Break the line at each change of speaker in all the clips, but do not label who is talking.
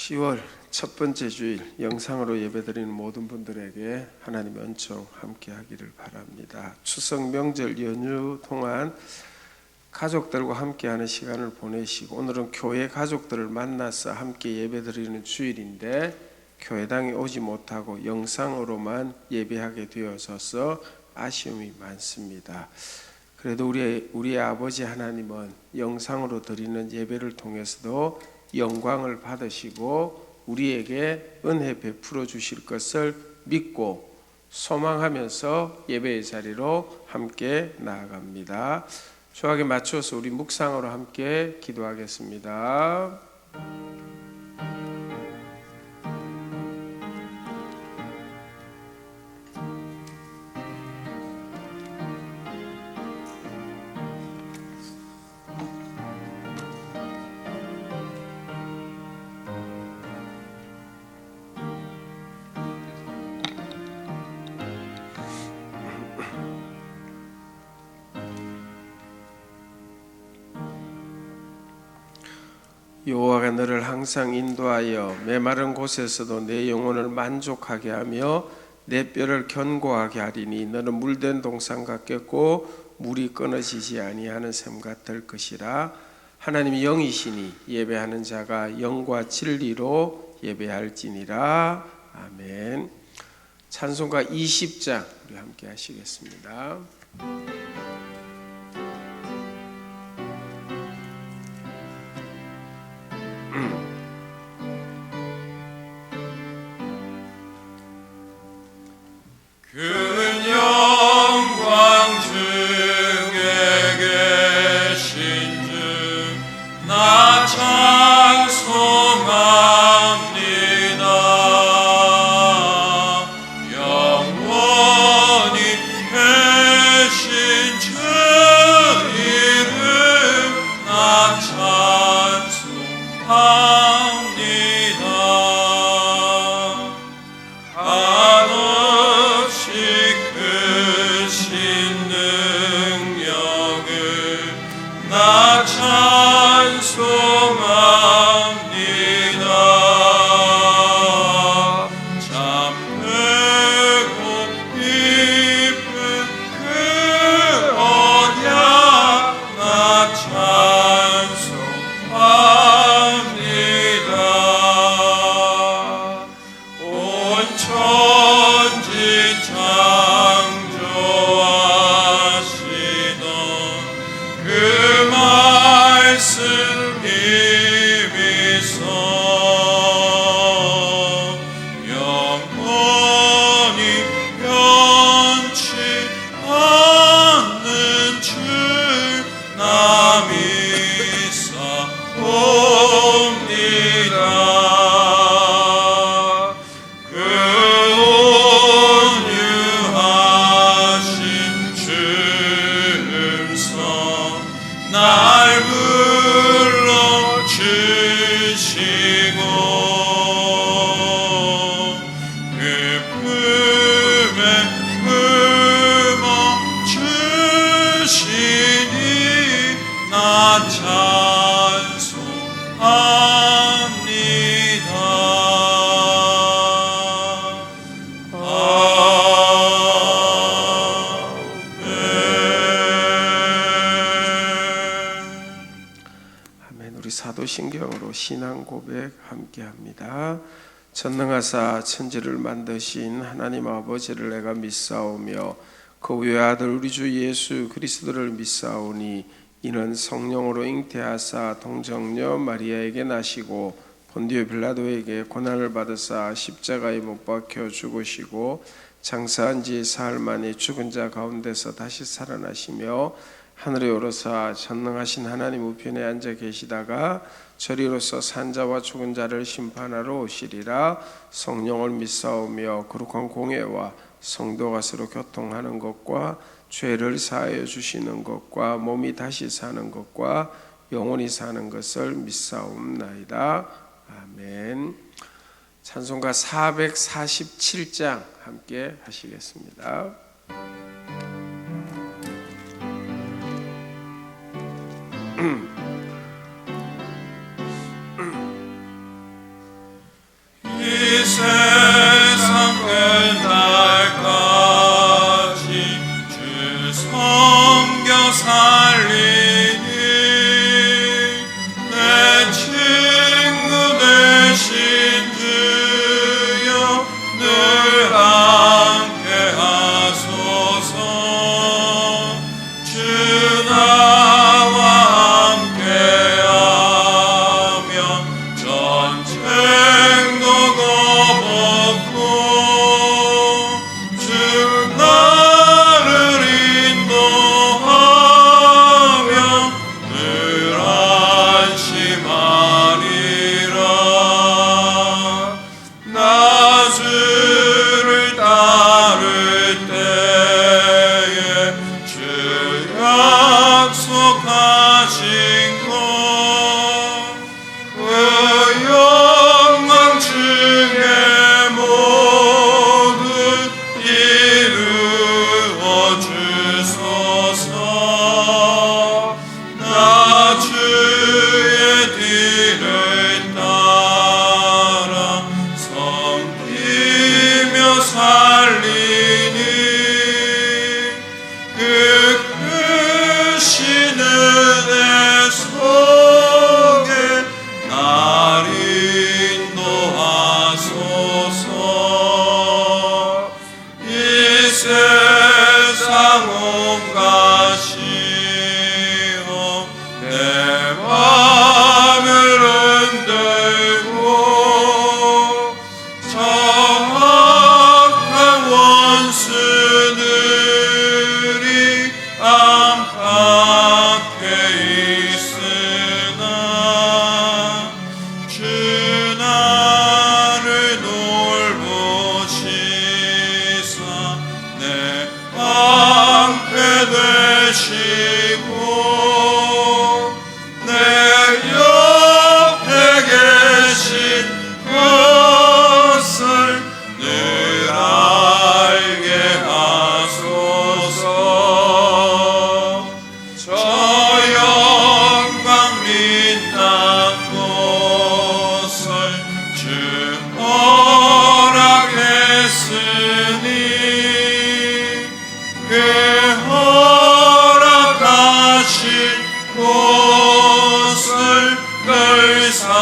10월 첫 번째 주일 영상으로 예배드리는 모든 분들에게 하나님의 은총 함께 하기를 바랍니다. 추석 명절 연휴 동안 가족들과 함께하는 시간을 보내시고 오늘은 교회 가족들을 만나서 함께 예배드리는 주일인데 교회당에 오지 못하고 영상으로만 예배하게 되어서 아쉬움이 많습니다. 그래도 우리의 아버지 하나님은 영상으로 드리는 예배를 통해서도 영광을 받으시고 우리에게 은혜 베풀어 주실 것을 믿고 소망하면서 예배의 자리로 함께 나아갑니다. 조학에 맞춰서 우리 묵상으로 함께 기도하겠습니다. 여호와가 너를 항상 인도하여 메마른 곳에서도 내 영혼을 만족하게 하며 내 뼈를 견고하게 하리니 너는 물된 동산 같겠고 물이 끊어지지 아니하는 샘 같을 것이라. 하나님이 영이시니 예배하는 자가 영과 진리로 예배할지니라. 아멘. 찬송가 20장 우리 함께 하시겠습니다.
큰 영광 중에 계신 주 나 찬송합니다. 영원히 계신 주 이름 나 찬송합니다. 나 찬송합니다. 참 배고픔은 그 언약 나 찬송합니다. 온 천지 창조하시던 그 말씀 힘이서 영원히 변치 않는 줄 나 믿사옵니다. 그 온유하신 줌성 날 불러주시고 그 품에 품어주시니 나 찬송합니다.
우리 사도신경으로 신앙 고백 함께합니다. 전능하사 천지를 만드신 하나님 아버지를 내가 믿사오며 그 외아들 우리 주 예수 그리스도를 믿사오니 이는 성령으로 잉태하사 동정녀 마리아에게 나시고 본디오 빌라도에게 고난을 받으사 십자가에 못 박혀 죽으시고 장사한 지 사흘 만에 죽은 자 가운데서 다시 살아나시며 하늘에 오르사 전능하신 하나님 우편에 앉아 계시다가 저리로서 산자와 죽은 자를 심판하러 오시리라. 성령을 믿사오며 거룩한 공예와 성도가 서로 교통하는 것과 죄를 사하여 주시는 것과 몸이 다시 사는 것과 영원히 사는 것을 믿사옵나이다. 아멘. 찬송가 447장 함께 하시겠습니다.
세상 끝날까지 주 섬겨 살리니 내 친구 되신 주여 늘 함께 하소서. 주 나와 함께하며 전쟁도 거벗고 주 나를 인도하며 늘 안심하리라. 나 주를 따를 때에 주 약속하신 것 그 영광 중에 모두 이루어 주소서. 나 주의 뒤를 따라 섬기며 살리니 그 크신 은혜 속에 날 인도하소서. 이 세상 온 가시오 내 맘을 흔들고 정확한 원수들이 안팎에 있으나 주 나를 돌보시사 내 방패 되시고 내 옆에 계신 것을 늘 알게 하소서. 저 영광 빛난 곳을 주 허락했으니 그 허락하신 곳을 늘 사모합니다.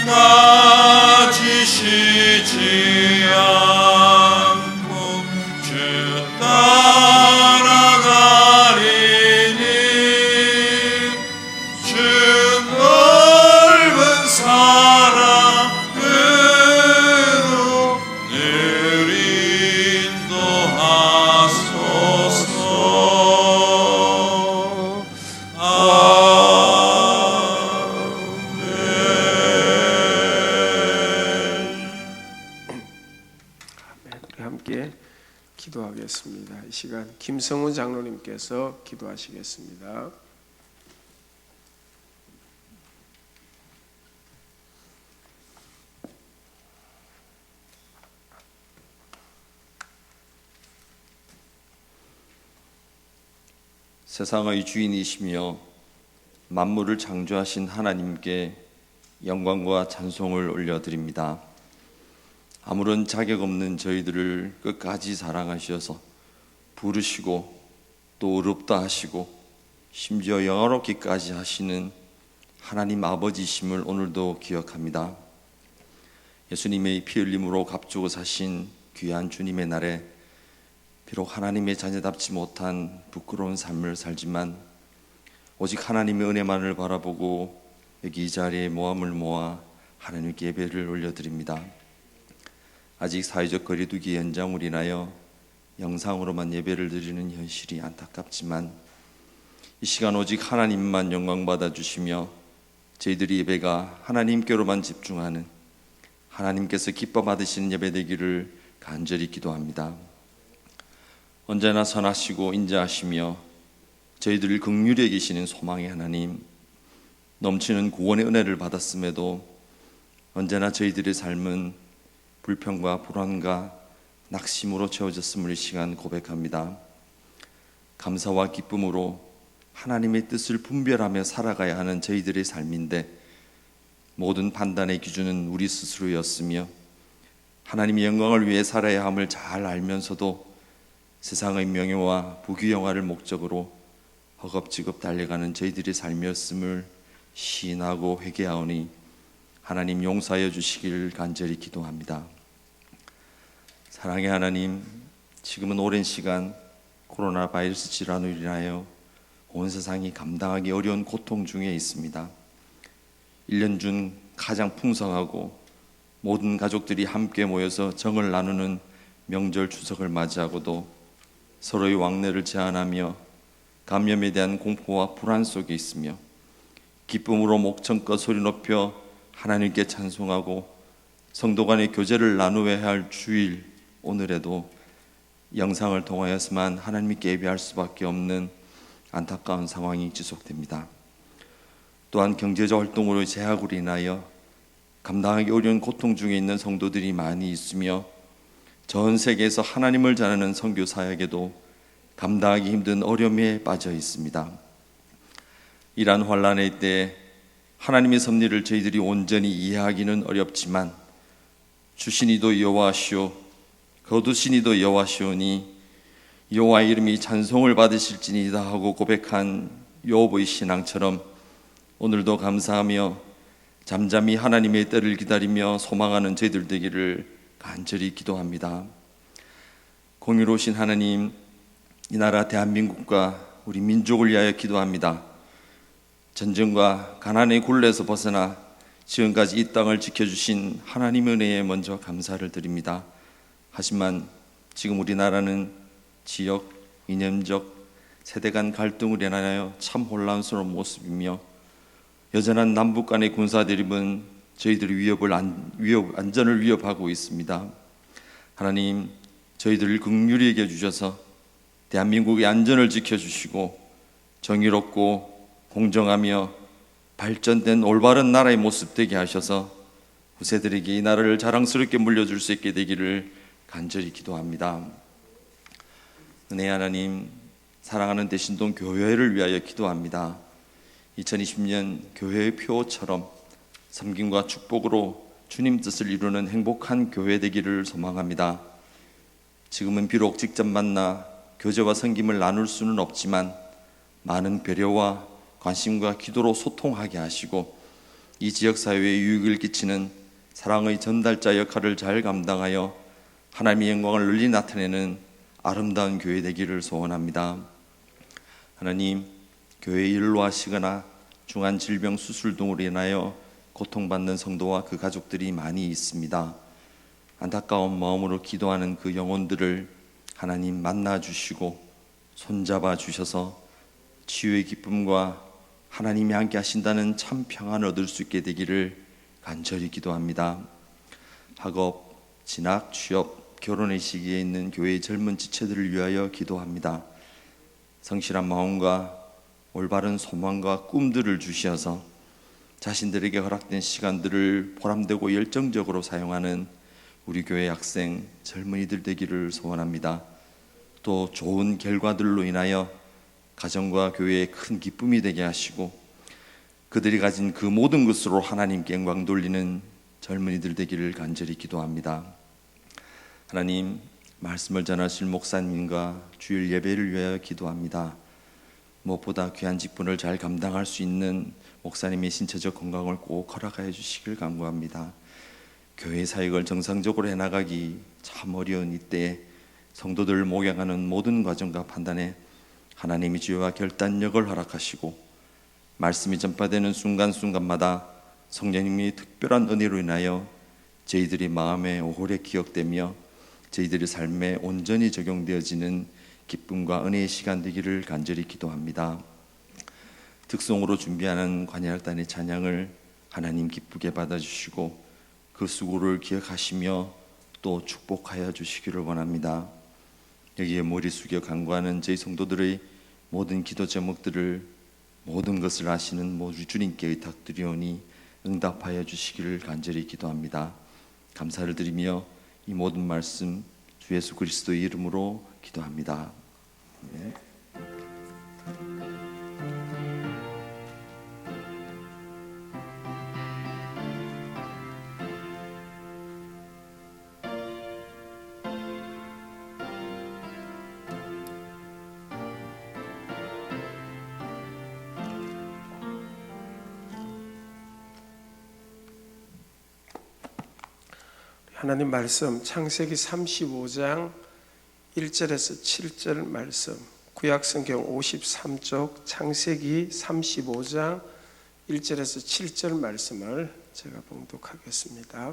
끝까지 쉬지 않고 주 따라가리니 주 넓은 사랑으로 늘 인도하소서.
우리 함께 기도하겠습니다. 이 시간 김성훈 장로님께서 기도하시겠습니다.
세상의 주인이시며 만물을 창조하신 하나님께 영광과 찬송을 올려드립니다. 아무런 자격 없는 저희들을 끝까지 사랑하셔서 부르시고 또 의롭다 하시고 심지어 영화롭기까지 하시는 하나님 아버지심을 오늘도 기억합니다. 예수님의 피 흘림으로 값주고 사신 귀한 주님의 날에 비록 하나님의 자녀답지 못한 부끄러운 삶을 살지만 오직 하나님의 은혜만을 바라보고 여기 이 자리에 모함을 모아 하나님께 예배를 올려드립니다. 아직 사회적 거리두기 연장으로 인하여 영상으로만 예배를 드리는 현실이 안타깝지만 이 시간 오직 하나님만 영광 받아주시며 저희들이 예배가 하나님께로만 집중하는 하나님께서 기뻐 받으시는 예배 되기를 간절히 기도합니다. 언제나 선하시고 인자하시며 저희들을 긍휼히 여기시는 소망의 하나님, 넘치는 구원의 은혜를 받았음에도 언제나 저희들의 삶은 불평과 불안과 낙심으로 채워졌음을 이 시간 고백합니다. 감사와 기쁨으로 하나님의 뜻을 분별하며 살아가야 하는 저희들의 삶인데 모든 판단의 기준은 우리 스스로였으며 하나님의 영광을 위해 살아야 함을 잘 알면서도 세상의 명예와 부귀영화를 목적으로 허겁지겁 달려가는 저희들의 삶이었음을 시인하고 회개하오니 하나님 용서하여 주시길 간절히 기도합니다. 사랑의 하나님, 지금은 오랜 시간 코로나 바이러스 질환으로 인하여 온 세상이 감당하기 어려운 고통 중에 있습니다. 1년 중 가장 풍성하고 모든 가족들이 함께 모여서 정을 나누는 명절 추석을 맞이하고도 서로의 왕래를 제한하며 감염에 대한 공포와 불안 속에 있으며 기쁨으로 목청껏 소리 높여 하나님께 찬송하고 성도 간의 교제를 나누어야 할 주일 오늘에도 영상을 통하여서만 하나님께 예배할 수밖에 없는 안타까운 상황이 지속됩니다. 또한 경제적 활동으로 제약으로 인하여 감당하기 어려운 고통 중에 있는 성도들이 많이 있으며 전 세계에서 하나님을 전하는 선교 사역에도 감당하기 힘든 어려움에 빠져 있습니다. 이러한 환난의 때에 하나님의 섭리를 저희들이 온전히 이해하기는 어렵지만 주신 이도 여호와시오 거두신 이도 여호와시오니 여호와의 이름이 찬송을 받으실지니이다 하고 고백한 요업의 신앙처럼 오늘도 감사하며 잠잠히 하나님의 때를 기다리며 소망하는 저희들 되기를 간절히 기도합니다. 공의로우신 하나님, 이 나라 대한민국과 우리 민족을 위하여 기도합니다. 전쟁과 가난의 굴레에서 벗어나 지금까지 이 땅을 지켜주신 하나님의 은혜에 먼저 감사를 드립니다. 하지만 지금 우리나라는 지역, 이념적, 세대 간 갈등으로 인하여 참 혼란스러운 모습이며 여전한 남북 간의 군사 대립은 저희들의 안전을 위협하고 있습니다. 하나님, 저희들을 긍휼히 여겨 주셔서 대한민국의 안전을 지켜주시고 정의롭고 공정하며 발전된 올바른 나라의 모습 되게 하셔서 후세들에게 이 나라를 자랑스럽게 물려줄 수 있게 되기를 간절히 기도합니다. 은혜의 하나님, 사랑하는 대신동 교회를 위하여 기도합니다. 2020년 교회의 표처럼 섬김과 축복으로 주님 뜻을 이루는 행복한 교회 되기를 소망합니다. 지금은 비록 직접 만나 교제와 섬김을 나눌 수는 없지만 많은 배려와 관심과 기도로 소통하게 하시고 이 지역사회에 유익을 끼치는 사랑의 전달자 역할을 잘 감당하여 하나님의 영광을 널리 나타내는 아름다운 교회 되기를 소원합니다. 하나님, 교회에 일로 하시거나 중한 질병 수술 등으로 인하여 고통받는 성도와 그 가족들이 많이 있습니다. 안타까운 마음으로 기도하는 그 영혼들을 하나님 만나 주시고 손잡아 주셔서 치유의 기쁨과 하나님이 함께 하신다는 참 평안을 얻을 수 있게 되기를 간절히 기도합니다. 학업, 진학, 취업, 결혼의 시기에 있는 교회의 젊은 지체들을 위하여 기도합니다. 성실한 마음과 올바른 소망과 꿈들을 주시어서 자신들에게 허락된 시간들을 보람되고 열정적으로 사용하는 우리 교회 학생, 젊은이들 되기를 소원합니다. 또 좋은 결과들로 인하여 가정과 교회에 큰 기쁨이 되게 하시고 그들이 가진 그 모든 것으로 하나님께 영광 돌리는 젊은이들 되기를 간절히 기도합니다. 하나님, 말씀을 전하실 목사님과 주일 예배를 위하여 기도합니다. 무엇보다 귀한 직분을 잘 감당할 수 있는 목사님의 신체적 건강을 꼭 허락하여 주시길 간구합니다. 교회 사역을 정상적으로 해나가기 참 어려운 이때에 성도들을 목양하는 모든 과정과 판단에 하나님의 지혜와 결단력을 허락하시고 말씀이 전파되는 순간순간마다 성령님의 특별한 은혜로 인하여 저희들이 마음에 오래 기억되며 저희들의 삶에 온전히 적용되어지는 기쁨과 은혜의 시간 되기를 간절히 기도합니다. 특송으로 준비하는 관야악단의 찬양을 하나님 기쁘게 받아주시고 그 수고를 기억하시며 또 축복하여 주시기를 원합니다. 여기에 머리 숙여 간구하는 저희 성도들의 모든 기도 제목들을 모든 것을 아시는 모두 주님께 의탁드리오니 응답하여 주시기를 간절히 기도합니다. 감사를 드리며 이 모든 말씀 주 예수 그리스도의 이름으로 기도합니다. 네.
하나님 말씀 창세기 35장 1절에서 7절 말씀, 구약성경 53쪽 창세기 35장 1절에서 7절 말씀을 제가 봉독하겠습니다.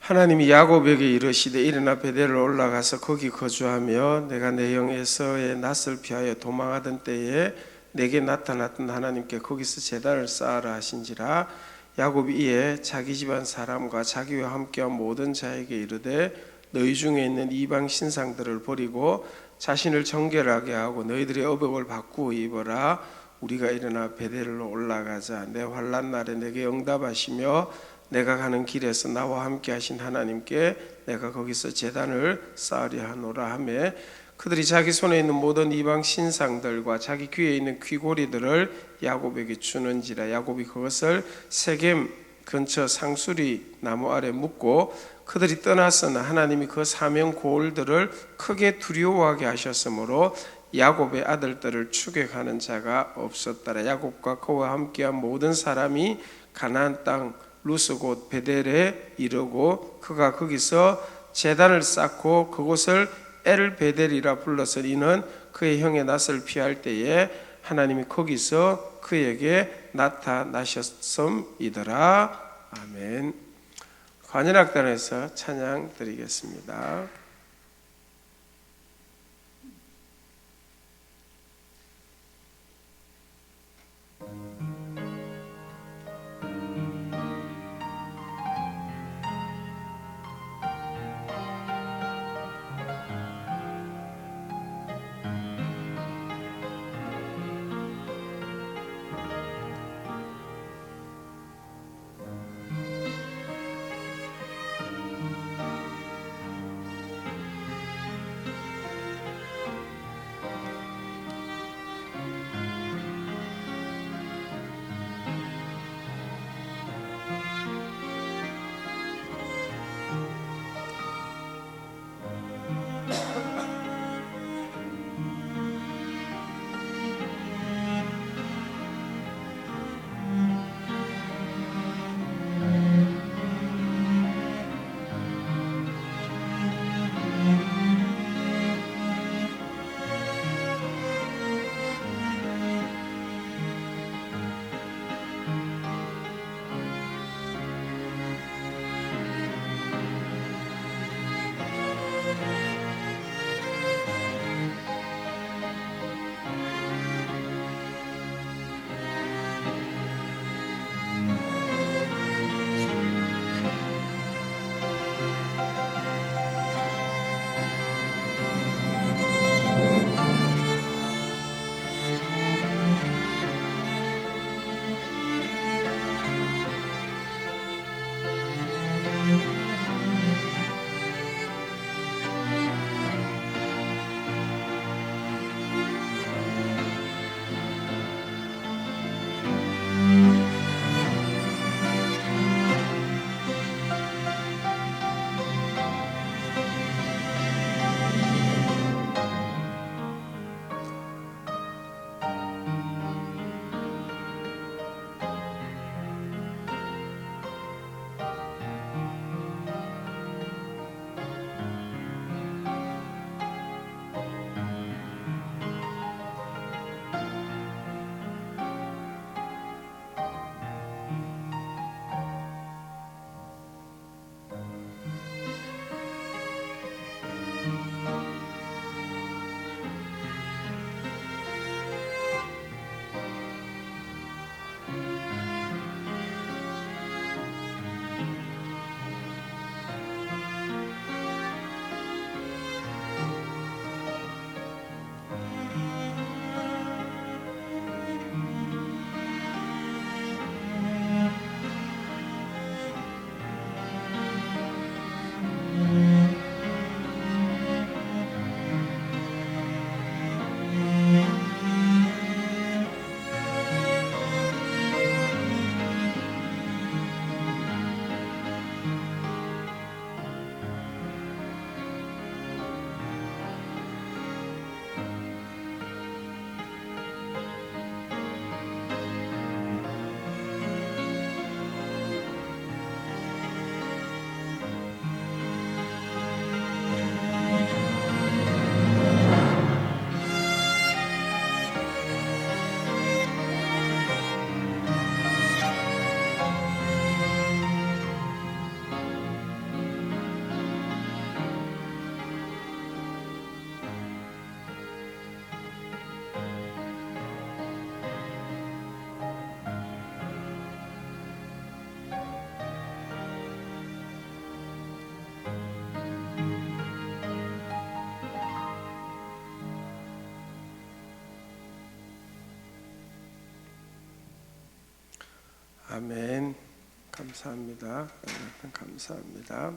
하나님이 야곱에게 이르시되 일어나 베델로 올라가서 거기 거주하며 내가 내 형 에서의 낯을 피하여 도망하던 때에 내게 나타났던 하나님께 거기서 제단을 쌓으라 하신지라. 야곱이 이에 자기 집안 사람과 자기와 함께한 모든 자에게 이르되 너희 중에 있는 이방 신상들을 버리고 자신을 정결하게 하고 너희들의 어복을 바꾸어 입어라. 우리가 일어나 베델로 올라가자. 내 환난 날에 내게 응답하시며 내가 가는 길에서 나와 함께 하신 하나님께 내가 거기서 제단을 쌓으려 하노라 하며 그들이 자기 손에 있는 모든 이방 신상들과 자기 귀에 있는 귀고리들을 야곱에게 주는지라. 야곱이 그것을 세겜 근처 상수리 나무 아래 묻고 그들이 떠났으나 하나님이 그 사명 고을들을 크게 두려워하게 하셨으므로 야곱의 아들들을 추격하는 자가 없었더라. 야곱과 그와 함께한 모든 사람이 가나안 땅 루스 곧 베델에 이르고 그가 거기서 제단을 쌓고 그곳을 엘 베델이라 불렀으 이는 그의 형의 낯을 피할 때에 하나님이 거기서 그에게 나타나셨음이더라. 아멘. 관현악단에서 찬양 드리겠습니다. 아멘. 감사합니다. 감사합니다.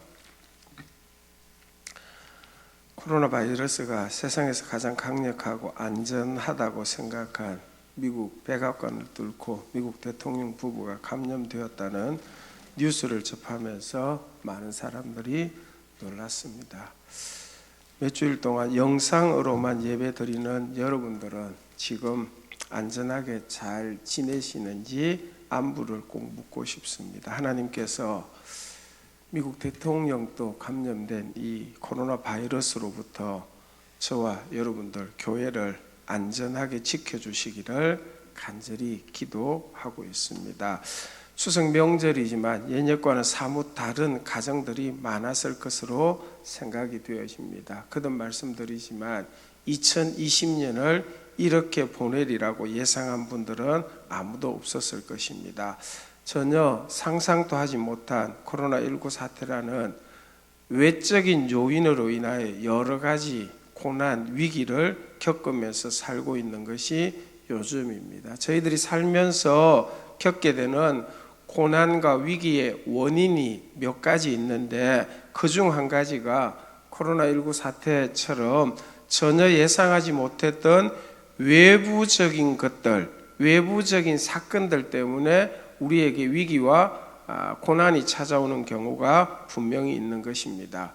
코로나 바이러스가 세상에서 가장 강력하고 안전하다고 생각한 미국 백악관을 뚫고 미국 대통령 부부가 감염되었다는 뉴스를 접하면서 많은 사람들이 놀랐습니다. 몇 주일 동안 영상으로만 예배 드리는 여러분들은 지금 안전하게 잘 지내시는지 안부를 꼭 묻고 싶습니다. 하나님께서 미국 대통령도 감염된 이 코로나 바이러스로부터 저와 여러분들 교회를 안전하게 지켜주시기를 간절히 기도하고 있습니다. 추석 명절이지만 예년과는 사뭇 다른 가정들이 많았을 것으로 생각이 되어집니다. 거듭 말씀드리지만 2020년을 이렇게 보내리라고 예상한 분들은 아무도 없었을 것입니다. 전혀 상상도 하지 못한 코로나19 사태라는 외적인 요인으로 인하여 여러 가지 고난, 위기를 겪으면서 살고 있는 것이 요즘입니다. 저희들이 살면서 겪게 되는 고난과 위기의 원인이 몇 가지 있는데 그중 한 가지가 코로나19 사태처럼 전혀 예상하지 못했던 외부적인 것들, 외부적인 사건들 때문에 우리에게 위기와 고난이 찾아오는 경우가 분명히 있는 것입니다.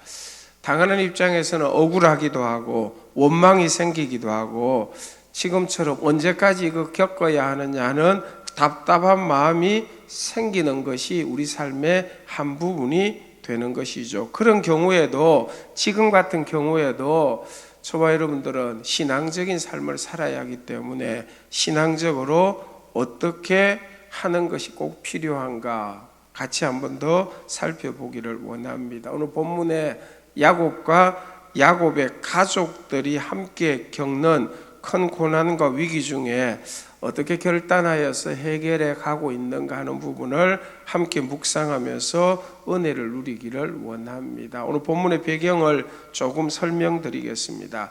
당하는 입장에서는 억울하기도 하고 원망이 생기기도 하고 지금처럼 언제까지 이거 겪어야 하느냐는 답답한 마음이 생기는 것이 우리 삶의 한 부분이 되는 것이죠. 그런 경우에도 지금 같은 경우에도 저와 여러분들은 신앙적인 삶을 살아야 하기 때문에 신앙적으로 어떻게 하는 것이 꼭 필요한가 같이 한 번 더 살펴보기를 원합니다. 오늘 본문에 야곱과 야곱의 가족들이 함께 겪는 큰 고난과 위기 중에 어떻게 결단하여서 해결해 가고 있는가 하는 부분을 함께 묵상하면서 은혜를 누리기를 원합니다. 오늘 본문의 배경을 조금 설명드리겠습니다.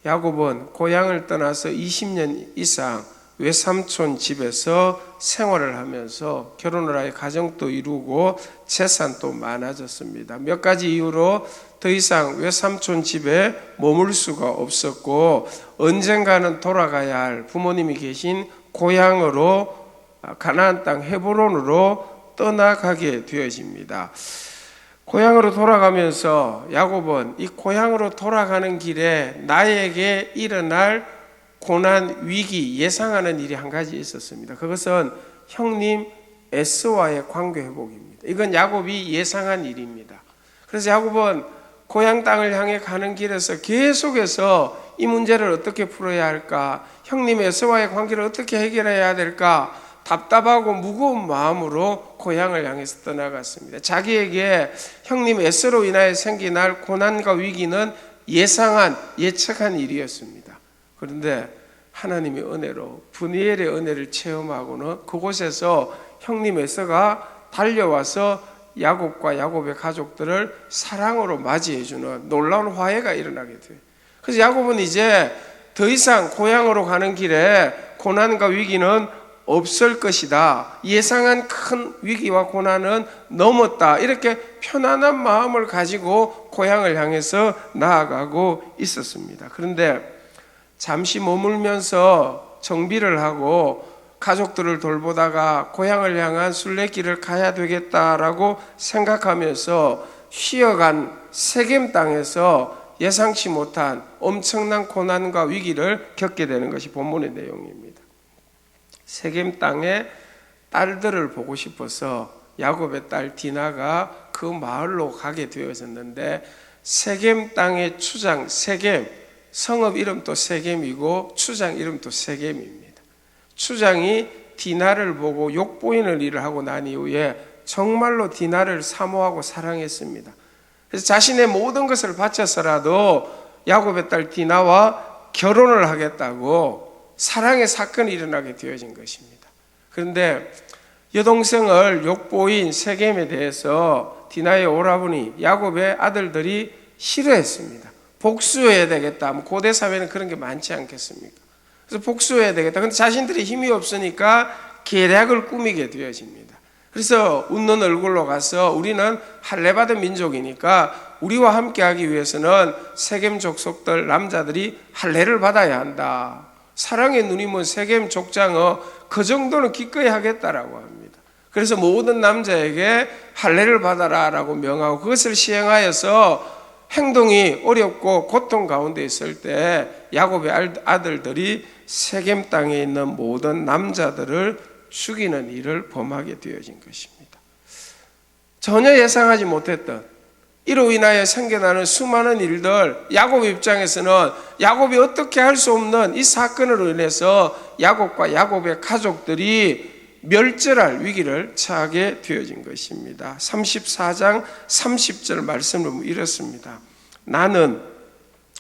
야곱은 고향을 떠나서 20년 이상 외삼촌 집에서 생활을 하면서 결혼을 하여 가정도 이루고 재산도 많아졌습니다. 몇 가지 이유로 더 이상 외삼촌 집에 머물 수가 없었고 언젠가는 돌아가야 할 부모님이 계신 고향으로 가나안 땅 헤브론으로 떠나가게 되어집니다. 고향으로 돌아가면서 야곱은 이 고향으로 돌아가는 길에 나에게 일어날 고난, 위기, 예상하는 일이 한 가지 있었습니다. 그것은 형님 에서와의 관계 회복입니다. 이건 야곱이 예상한 일입니다. 그래서 야곱은 고향 땅을 향해 가는 길에서 계속해서 이 문제를 어떻게 풀어야 할까? 형님 에서와의 관계를 어떻게 해결해야 될까? 답답하고 무거운 마음으로 고향을 향해서 떠나갔습니다. 자기에게 형님 에서로 인하여 생겨날 고난과 위기는 예측한 일이었습니다. 그런데 하나님의 은혜로 브니엘의 은혜를 체험하고는 그곳에서 형님 에서가 달려와서 야곱과 야곱의 가족들을 사랑으로 맞이해주는 놀라운 화해가 일어나게 돼요. 그래서 야곱은 이제 더 이상 고향으로 가는 길에 고난과 위기는 없을 것이다. 예상한 큰 위기와 고난은 넘었다. 이렇게 편안한 마음을 가지고 고향을 향해서 나아가고 있었습니다. 그런데 잠시 머물면서 정비를 하고 가족들을 돌보다가 고향을 향한 순례길을 가야 되겠다라고 생각하면서 쉬어간 세겜 땅에서 예상치 못한 엄청난 고난과 위기를 겪게 되는 것이 본문의 내용입니다. 세겜 땅에 딸들을 보고 싶어서 야곱의 딸 디나가 그 마을로 가게 되어졌는데 세겜 땅의 추장 세겜, 성읍 이름도 세겜이고 추장 이름도 세겜입니다. 추장이 디나를 보고 욕보이는 일을 하고 난 이후에 정말로 디나를 사모하고 사랑했습니다. 그래서 자신의 모든 것을 바쳐서라도 야곱의 딸 디나와 결혼을 하겠다고 사랑의 사건이 일어나게 되어진 것입니다. 그런데 여동생을 욕보인 세겜에 대해서 디나의 오라버니 야곱의 아들들이 싫어했습니다. 복수해야 되겠다. 고대 사회는 그런 게 많지 않겠습니까? 그래서 복수해야 되겠다. 근데 자신들이 힘이 없으니까 계략을 꾸미게 되어집니다. 그래서 웃는 얼굴로 가서 우리는 할례받은 민족이니까 우리와 함께하기 위해서는 세겜 족속들 남자들이 할례를 받아야 한다. 사랑의 누님은 세겜 족장어 그 정도는 기꺼이 하겠다라고 합니다. 그래서 모든 남자에게 할례를 받아라 라고 명하고 그것을 시행하여서 행동이 어렵고 고통 가운데 있을 때 야곱의 아들들이 세겜 땅에 있는 모든 남자들을 죽이는 일을 범하게 되어진 것입니다. 전혀 예상하지 못했던 이로 인하여 생겨나는 수많은 일들, 야곱 입장에서는 야곱이 어떻게 할 수 없는 이 사건으로 인해서 야곱과 야곱의 가족들이 멸절할 위기를 처하게 되어진 것입니다. 34장 30절 말씀을 이렇습니다. 나는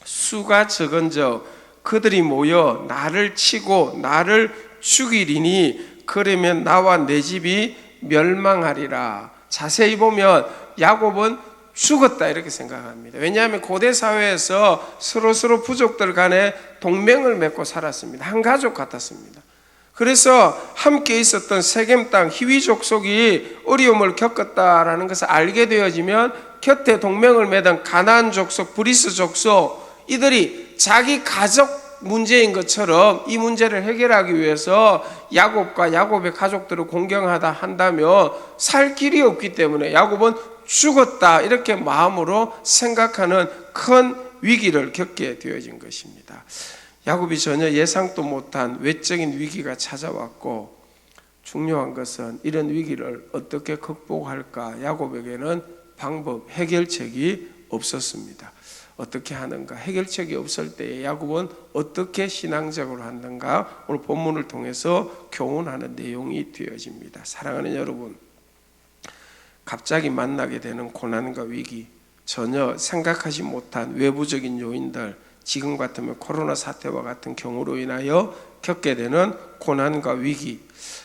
수가 적은즉 그들이 모여 나를 치고 나를 죽이리니 그러면 나와 내 집이 멸망하리라. 자세히 보면 야곱은 죽었다 이렇게 생각합니다. 왜냐하면 고대 사회에서 서로 부족들 간에 동맹을 맺고 살았습니다. 한 가족 같았습니다. 그래서 함께 있었던 세겜 땅 히위 족속이 어려움을 겪었다라는 것을 알게 되어지면 곁에 동맹을 맺은 가나안 족속, 브리스 족속 이들이 자기 가족 문제인 것처럼 이 문제를 해결하기 위해서 야곱과 야곱의 가족들을 공경하다 한다면 살 길이 없기 때문에 야곱은 죽었다 이렇게 마음으로 생각하는 큰 위기를 겪게 되어진 것입니다. 야곱이 전혀 예상도 못한 외적인 위기가 찾아왔고 중요한 것은 이런 위기를 어떻게 극복할까? 야곱에게는 방법, 해결책이 없었습니다. 어떻게 하는가? 해결책이 없을 때에 야곱은 어떻게 신앙적으로 하는가? 오늘 본문을 통해서 교훈하는 내용이 되어집니다. 사랑하는 여러분, 갑자기 만나게 되는 고난과 위기, 전혀 생각하지 못한 외부적인 요인들, 지금 같으면 코로나 사태와 같은 경우로 인하여 겪게 되는 고난과 위기,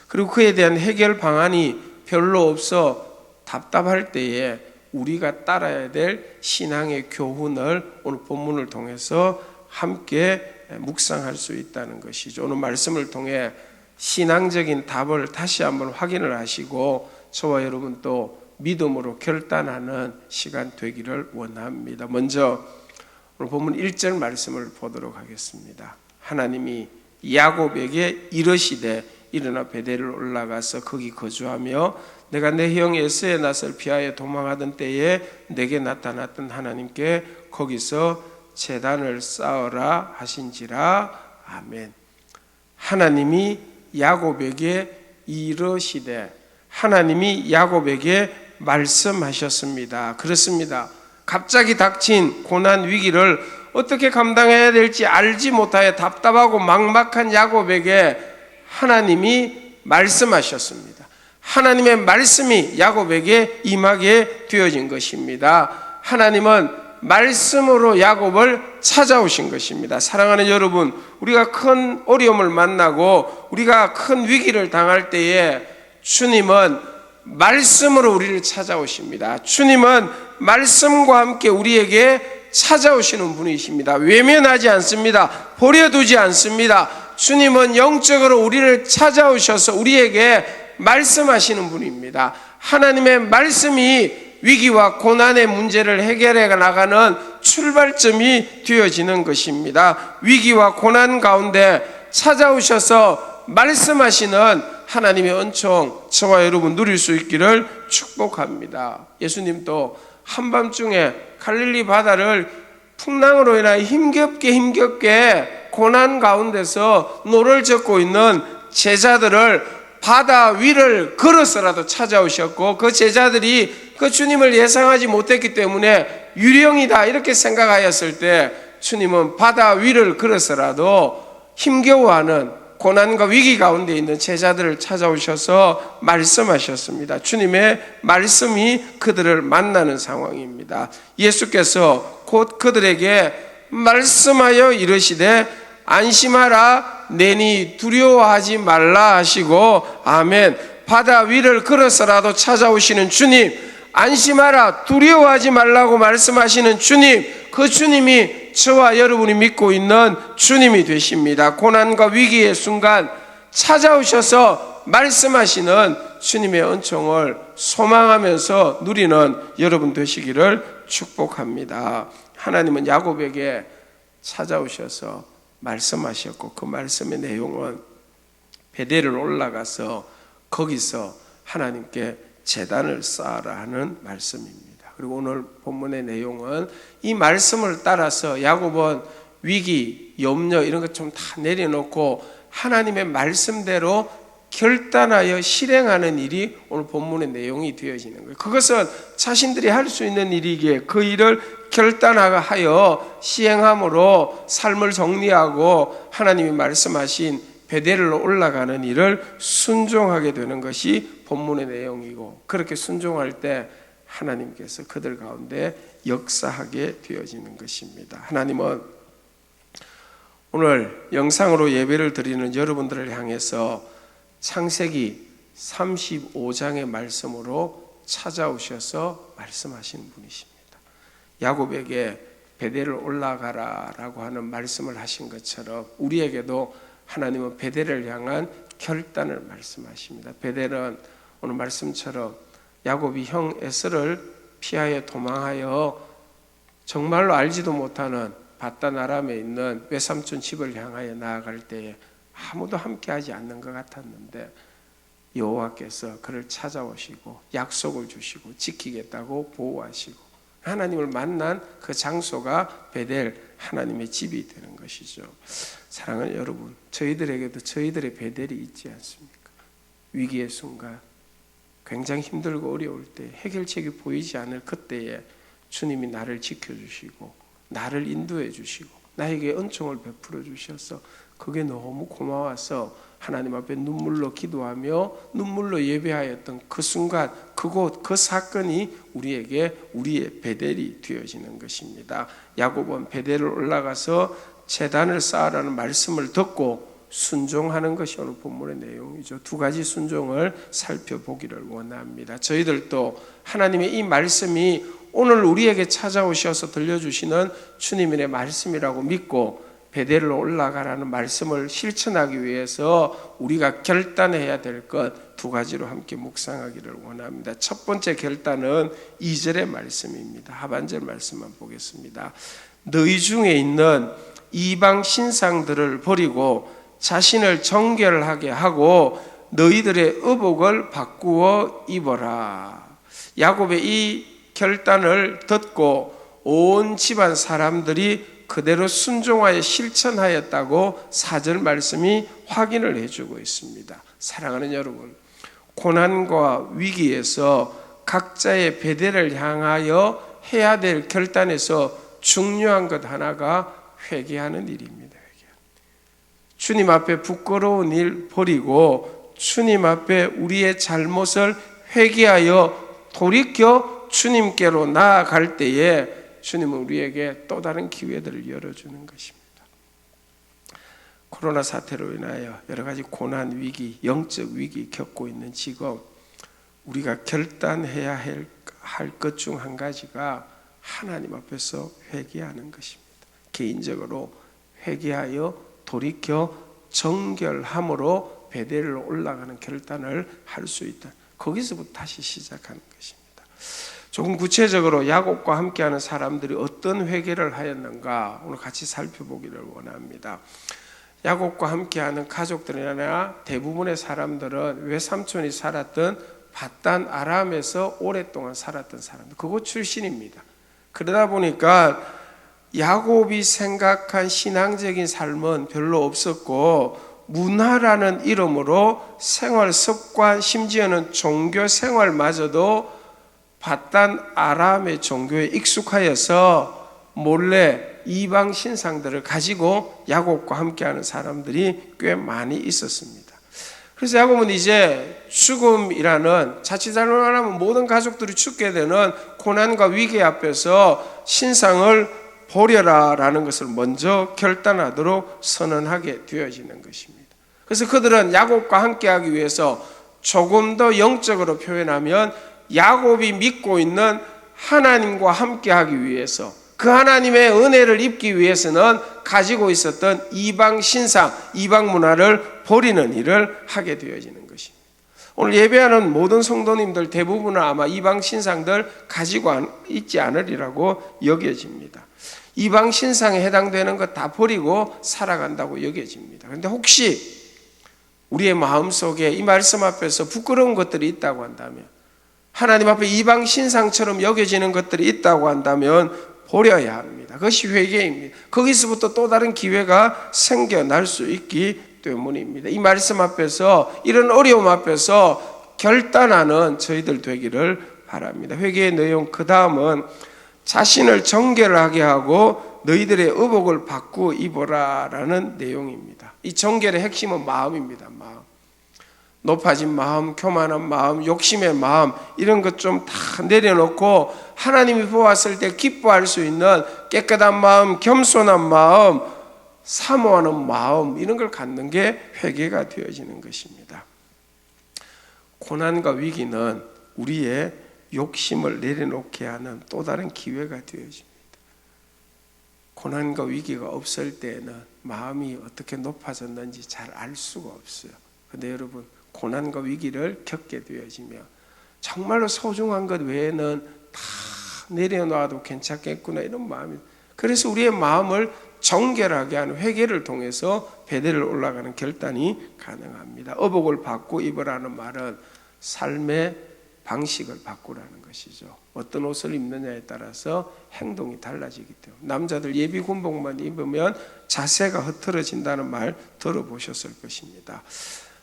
그리고 그에 대한 해결 방안이 별로 없어 답답할 때에 우리가 따라야 될 신앙의 교훈을 오늘 본문을 통해서 함께 묵상할 수 있다는 것이죠. 오늘 말씀을 통해 신앙적인 답을 다시 한번 확인을 하시고 저와 여러분 또 믿음으로 결단하는 시간 되기를 원합니다. 먼저 오늘 본문 1절 말씀을 보도록 하겠습니다. 하나님이 야곱에게 이르시되 일어나 베델을 올라가서 거기 거주하며 내가 내 형 에서의 낯을 피하여 도망하던 때에 내게 나타났던 하나님께 거기서 제단을 쌓으라 하신지라. 아멘. 하나님이 야곱에게 이르시되, 하나님이 야곱에게 말씀하셨습니다. 그렇습니다. 갑자기 닥친 고난 위기를 어떻게 감당해야 될지 알지 못하여 답답하고 막막한 야곱에게 하나님이 말씀하셨습니다. 하나님의 말씀이 야곱에게 임하게 되어진 것입니다. 하나님은 말씀으로 야곱을 찾아오신 것입니다. 사랑하는 여러분, 우리가 큰 어려움을 만나고 우리가 큰 위기를 당할 때에 주님은 말씀으로 우리를 찾아오십니다. 주님은 말씀과 함께 우리에게 찾아오시는 분이십니다. 외면하지 않습니다. 버려두지 않습니다. 주님은 영적으로 우리를 찾아오셔서 우리에게 말씀하시는 분입니다. 하나님의 말씀이 위기와 고난의 문제를 해결해 나가는 출발점이 되어지는 것입니다. 위기와 고난 가운데 찾아오셔서 말씀하시는 하나님의 은총, 저와 여러분 누릴 수 있기를 축복합니다. 예수님도 한밤중에 갈릴리 바다를 풍랑으로 인하여 힘겹게 고난 가운데서 노를 젓고 있는 제자들을 바다 위를 걸어서라도 찾아오셨고, 그 제자들이 그 주님을 예상하지 못했기 때문에 유령이다 이렇게 생각하였을 때 주님은 바다 위를 걸어서라도 힘겨워하는 고난과 위기 가운데 있는 제자들을 찾아오셔서 말씀하셨습니다. 주님의 말씀이 그들을 만나는 상황입니다. 예수께서 곧 그들에게 말씀하여 이르시되 안심하라, 내니 두려워하지 말라 하시고, 아멘. 바다 위를 걸어서라도 찾아오시는 주님, 안심하라, 두려워하지 말라고 말씀하시는 주님, 그 주님이 저와 여러분이 믿고 있는 주님이 되십니다. 고난과 위기의 순간 찾아오셔서 말씀하시는 주님의 은총을 소망하면서 누리는 여러분 되시기를 축복합니다. 하나님은 야곱에게 찾아오셔서 말씀하셨고 그 말씀의 내용은 베델을 올라가서 거기서 하나님께 제단을 쌓아라 하는 말씀입니다. 그리고 오늘 본문의 내용은 이 말씀을 따라서 야곱은 위기, 염려 이런 것 좀 다 내려놓고 하나님의 말씀대로 결단하여 실행하는 일이 오늘 본문의 내용이 되어지는 거예요. 그것은 자신들이 할 수 있는 일이기에 그 일을 결단하여 시행함으로 삶을 정리하고 하나님이 말씀하신 베델로 올라가는 일을 순종하게 되는 것이 본문의 내용이고, 그렇게 순종할 때 하나님께서 그들 가운데 역사하게 되어지는 것입니다. 하나님은 오늘 영상으로 예배를 드리는 여러분들을 향해서 창세기 35장의 말씀으로 찾아오셔서 말씀하시는 분이십니다. 야곱에게 베델을 올라가라라고 하는 말씀을 하신 것처럼 우리에게도 하나님은 베델을 향한 결단을 말씀하십니다. 베델은 오늘 말씀처럼 야곱이 형 에서를 피하여 도망하여 정말로 알지도 못하는 바단 아람에 있는 외삼촌 집을 향하여 나아갈 때에 아무도 함께하지 않는 것 같았는데 여호와께서 그를 찾아오시고 약속을 주시고 지키겠다고 보호하시고 하나님을 만난 그 장소가 베델, 하나님의 집이 되는 것이죠. 사랑하는 여러분, 저희들에게도 저희들의 베델이 있지 않습니까? 위기의 순간, 굉장히 힘들고 어려울 때, 해결책이 보이지 않을 그때에 주님이 나를 지켜주시고 나를 인도해 주시고 나에게 은총을 베풀어 주셔서 그게 너무 고마워서 하나님 앞에 눈물로 기도하며 눈물로 예배하였던 그 순간, 그곳, 그 사건이 우리에게 우리의 베델이 되어지는 것입니다. 야곱은 베델을 올라가서 제단을 쌓으라는 말씀을 듣고 순종하는 것이 오늘 본문의 내용이죠. 두 가지 순종을 살펴보기를 원합니다. 저희들도 하나님의 이 말씀이 오늘 우리에게 찾아오셔서 들려주시는 주님의 말씀이라고 믿고 베델로 올라가라는 말씀을 실천하기 위해서 우리가 결단해야 될 것 두 가지로 함께 묵상하기를 원합니다. 첫 번째 결단은 2절의 말씀입니다. 하반절 말씀만 보겠습니다. 너희 중에 있는 이방 신상들을 버리고 자신을 정결하게 하고 너희들의 의복을 바꾸어 입어라. 야곱의 이 결단을 듣고 온 집안 사람들이 그대로 순종하여 실천하였다고 4절 말씀이 확인을 해주고 있습니다. 사랑하는 여러분, 고난과 위기에서 각자의 베델을 향하여 해야 될 결단에서 중요한 것 하나가 회개하는 일입니다. 주님 앞에 부끄러운 일 버리고 주님 앞에 우리의 잘못을 회개하여 돌이켜 주님께로 나아갈 때에 주님은 우리에게 또 다른 기회들을 열어주는 것입니다. 코로나 사태로 인하여 여러 가지 고난, 위기, 영적 위기 겪고 있는 지금 우리가 결단해야 할 것 중 한 가지가 하나님 앞에서 회개하는 것입니다. 개인적으로 회개하여 돌이켜 정결함으로 베델로 올라가는 결단을 할 수 있다. 거기서부터 다시 시작하는 것입니다. 조금 구체적으로 야곱과 함께하는 사람들이 어떤 회개를 하였는가 오늘 같이 살펴보기를 원합니다. 야곱과 함께하는 가족들이나 대부분의 사람들은 외삼촌이 살았던 바단 아람에서 오랫동안 살았던 사람들, 그곳 출신입니다. 그러다 보니까 야곱이 생각한 신앙적인 삶은 별로 없었고 문화라는 이름으로 생활 습관, 심지어는 종교 생활마저도 바단 아람의 종교에 익숙하여서 몰래 이방 신상들을 가지고 야곱과 함께하는 사람들이 꽤 많이 있었습니다. 그래서 야곱은 이제 죽음이라는, 자칫 잘못하면 모든 가족들이 죽게 되는 고난과 위기 앞에서 신상을 버려라라는 것을 먼저 결단하도록 선언하게 되어지는 것입니다. 그래서 그들은 야곱과 함께하기 위해서 조금 더 영적으로 표현하면 야곱이 믿고 있는 하나님과 함께하기 위해서, 그 하나님의 은혜를 입기 위해서는 가지고 있었던 이방 신상, 이방 문화를 버리는 일을 하게 되어지는 것입니다. 오늘 예배하는 모든 성도님들 대부분은 아마 이방 신상들 가지고 있지 않으리라고 여겨집니다. 이방 신상에 해당되는 것 다 버리고 살아간다고 여겨집니다. 그런데 혹시 우리의 마음속에 이 말씀 앞에서 부끄러운 것들이 있다고 한다면, 하나님 앞에 이방 신상처럼 여겨지는 것들이 있다고 한다면 버려야 합니다. 그것이 회개입니다. 거기서부터 또 다른 기회가 생겨날 수 있기 때문입니다. 이 말씀 앞에서, 이런 어려움 앞에서 결단하는 저희들 되기를 바랍니다. 회개의 내용, 그 다음은 자신을 정결하게 하고 너희들의 의복을 바꾸어 입어라라는 내용입니다. 이 정결의 핵심은 마음입니다. 마음. 높아진 마음, 교만한 마음, 욕심의 마음, 이런 것 좀 다 내려놓고 하나님이 보았을 때 기뻐할 수 있는 깨끗한 마음, 겸손한 마음, 사모하는 마음, 이런 걸 갖는 게 회개가 되어지는 것입니다. 고난과 위기는 우리의 욕심을 내려놓게 하는 또 다른 기회가 되어집니다. 고난과 위기가 없을 때는 마음이 어떻게 높아졌는지 잘 알 수가 없어요. 그런데 여러분, 고난과 위기를 겪게 되어지면 정말로 소중한 것 외에는 다 내려놔도 괜찮겠구나, 이런 마음이. 그래서 우리의 마음을 정결하게 하는 회개를 통해서 베델을 올라가는 결단이 가능합니다. 의복을 바꾸어 입으라는 말은 삶의 방식을 바꾸라는 것이죠. 어떤 옷을 입느냐에 따라서 행동이 달라지기 때문에, 남자들 예비 군복만 입으면 자세가 흐트러진다는 말 들어보셨을 것입니다.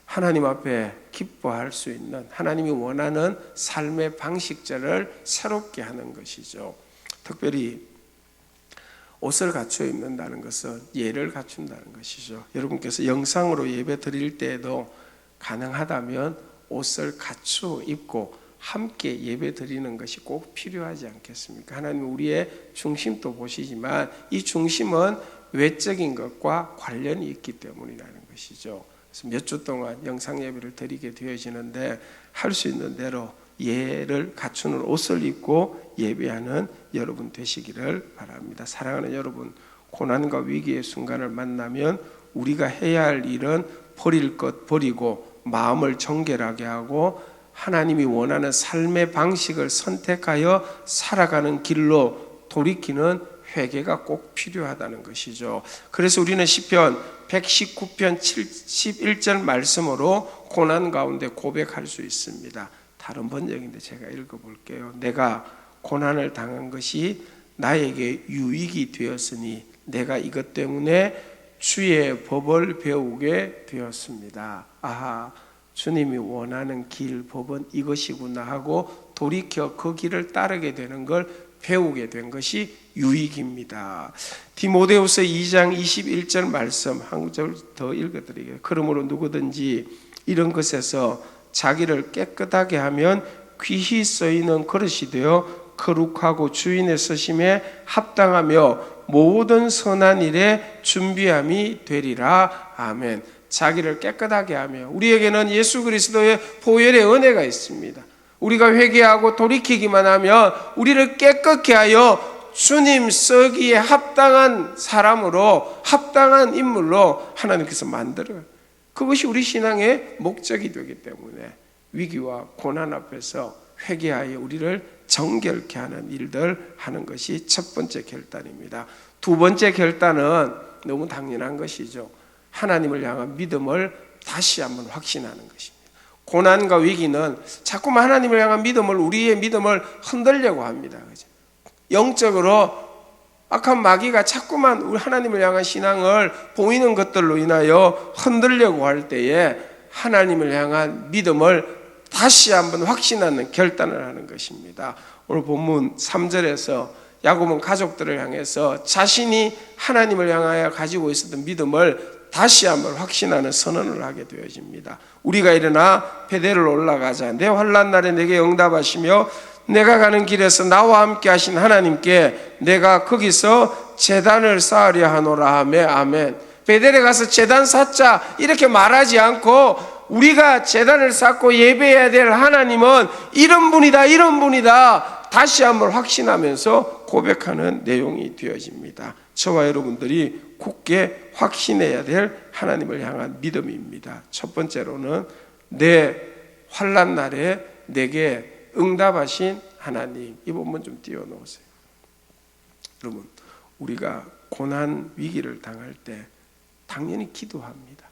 하나님 앞에 기뻐할 수 있는, 하나님이 원하는 삶의 방식들을 새롭게 하는 것이죠. 특별히 옷을 갖추어 입는다는 것은 예를 갖춘다는 것이죠. 여러분께서 영상으로 예배 드릴 때에도 가능하다면 옷을 갖추어 입고 함께 예배 드리는 것이 꼭 필요하지 않겠습니까? 하나님은 우리의 중심도 보시지만 이 중심은 외적인 것과 관련이 있기 때문이라는 것이죠. 그래서 몇 주 동안 영상 예배를 드리게 되어지는데 할 수 있는 대로 예를 갖추는 옷을 입고 예배하는 여러분 되시기를 바랍니다. 사랑하는 여러분, 고난과 위기의 순간을 만나면 우리가 해야 할 일은 버릴 것 버리고 마음을 정결하게 하고 하나님이 원하는 삶의 방식을 선택하여 살아가는 길로 돌이키는 회개가 꼭 필요하다는 것이죠. 그래서 우리는 시편 119편 71절 말씀으로 고난 가운데 고백할 수 있습니다. 다른 번역인데 제가 읽어볼게요. 내가 고난을 당한 것이 나에게 유익이 되었으니 내가 이것 때문에 주의 법을 배우게 되었습니다. 아하, 주님이 원하는 길, 법은 이것이구나 하고 돌이켜 그 길을 따르게 되는 걸 배우게 된 것이 유익입니다. 디모데후서 2장 21절 말씀 한 절 더 읽어드리게요. 그러므로 누구든지 이런 것에서 자기를 깨끗하게 하면 귀히 쓰이는 그릇이 되어 거룩하고 주인의 쓰심에 합당하며 모든 선한 일에 준비함이 되리라. 아멘. 자기를 깨끗하게 하며, 우리에게는 예수 그리스도의 보혈의 은혜가 있습니다. 우리가 회개하고 돌이키기만 하면 우리를 깨끗게 하여 주님 쓰기에 합당한 사람으로, 합당한 인물로 하나님께서 만들어요. 그것이 우리 신앙의 목적이 되기 때문에 위기와 고난 앞에서 회개하여 우리를 정결케 하는 일들 하는 것이 첫 번째 결단입니다. 두 번째 결단은 너무 당연한 것이죠. 하나님을 향한 믿음을 다시 한번 확신하는 것입니다. 고난과 위기는 자꾸만 하나님을 향한 믿음을, 우리의 믿음을 흔들려고 합니다. 영적으로 악한 마귀가 자꾸만 우리 하나님을 향한 신앙을 보이는 것들로 인하여 흔들려고 할 때에 하나님을 향한 믿음을 다시 한번 확신하는 결단을 하는 것입니다. 오늘 본문 3절에서 야곱은 가족들을 향해서 자신이 하나님을 향하여 가지고 있었던 믿음을 다시 한번 확신하는 선언을 하게 되어집니다. 우리가 일어나 베델을 올라가자. 내 환난 날에 내게 응답하시며 내가 가는 길에서 나와 함께 하신 하나님께 내가 거기서 제단을 쌓으려 하노라 하며 아멘. 베델에 가서 제단 쌓자 이렇게 말하지 않고 우리가 제단을 쌓고 예배해야 될 하나님은 이런 분이다, 이런 분이다 다시 한번 확신하면서 고백하는 내용이 되어집니다. 저와 여러분들이 굳게 확신해야 될 하나님을 향한 믿음입니다. 첫 번째로는 내 환난 날에 내게 응답하신 하나님. 이 부분 좀 띄워놓으세요. 여러분, 우리가 고난 위기를 당할 때 당연히 기도합니다.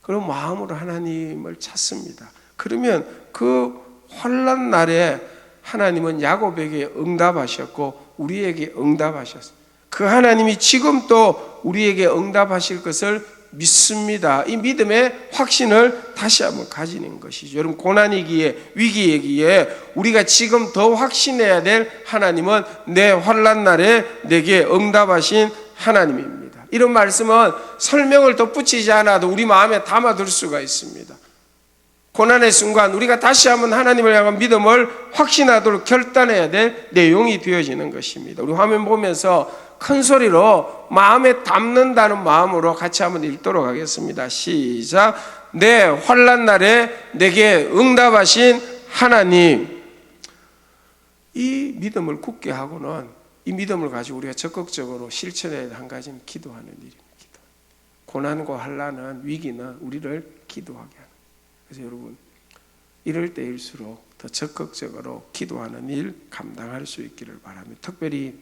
그런 마음으로 하나님을 찾습니다. 그러면 그 환난 날에 하나님은 야곱에게 응답하셨고 우리에게 응답하셨어요. 그 하나님이 지금 또 우리에게 응답하실 것을 믿습니다. 이 믿음의 확신을 다시 한번 가지는 것이죠. 여러분, 고난이기에 위기이기에 우리가 지금 더 확신해야 될 하나님은 내 환난 날에 내게 응답하신 하나님입니다. 이런 말씀은 설명을 덧붙이지 않아도 우리 마음에 담아둘 수가 있습니다. 고난의 순간 우리가 다시 한번 하나님을 향한 믿음을 확신하도록 결단해야 될 내용이 되어지는 것입니다. 우리 화면 보면서 큰 소리로 마음에 담는다는 마음으로 같이 한번 읽도록 하겠습니다. 시작. 내 환난 날에 내게 응답하신 하나님. 이 믿음을 굳게 하고는 이 믿음을 가지고 우리가 적극적으로 실천해야 할 한 가지는 기도하는 일입니다. 고난과 환난은, 위기는 우리를 기도하게 하는. 그래서 여러분, 이럴 때일수록 더 적극적으로 기도하는 일 감당할 수 있기를 바랍니다. 특별히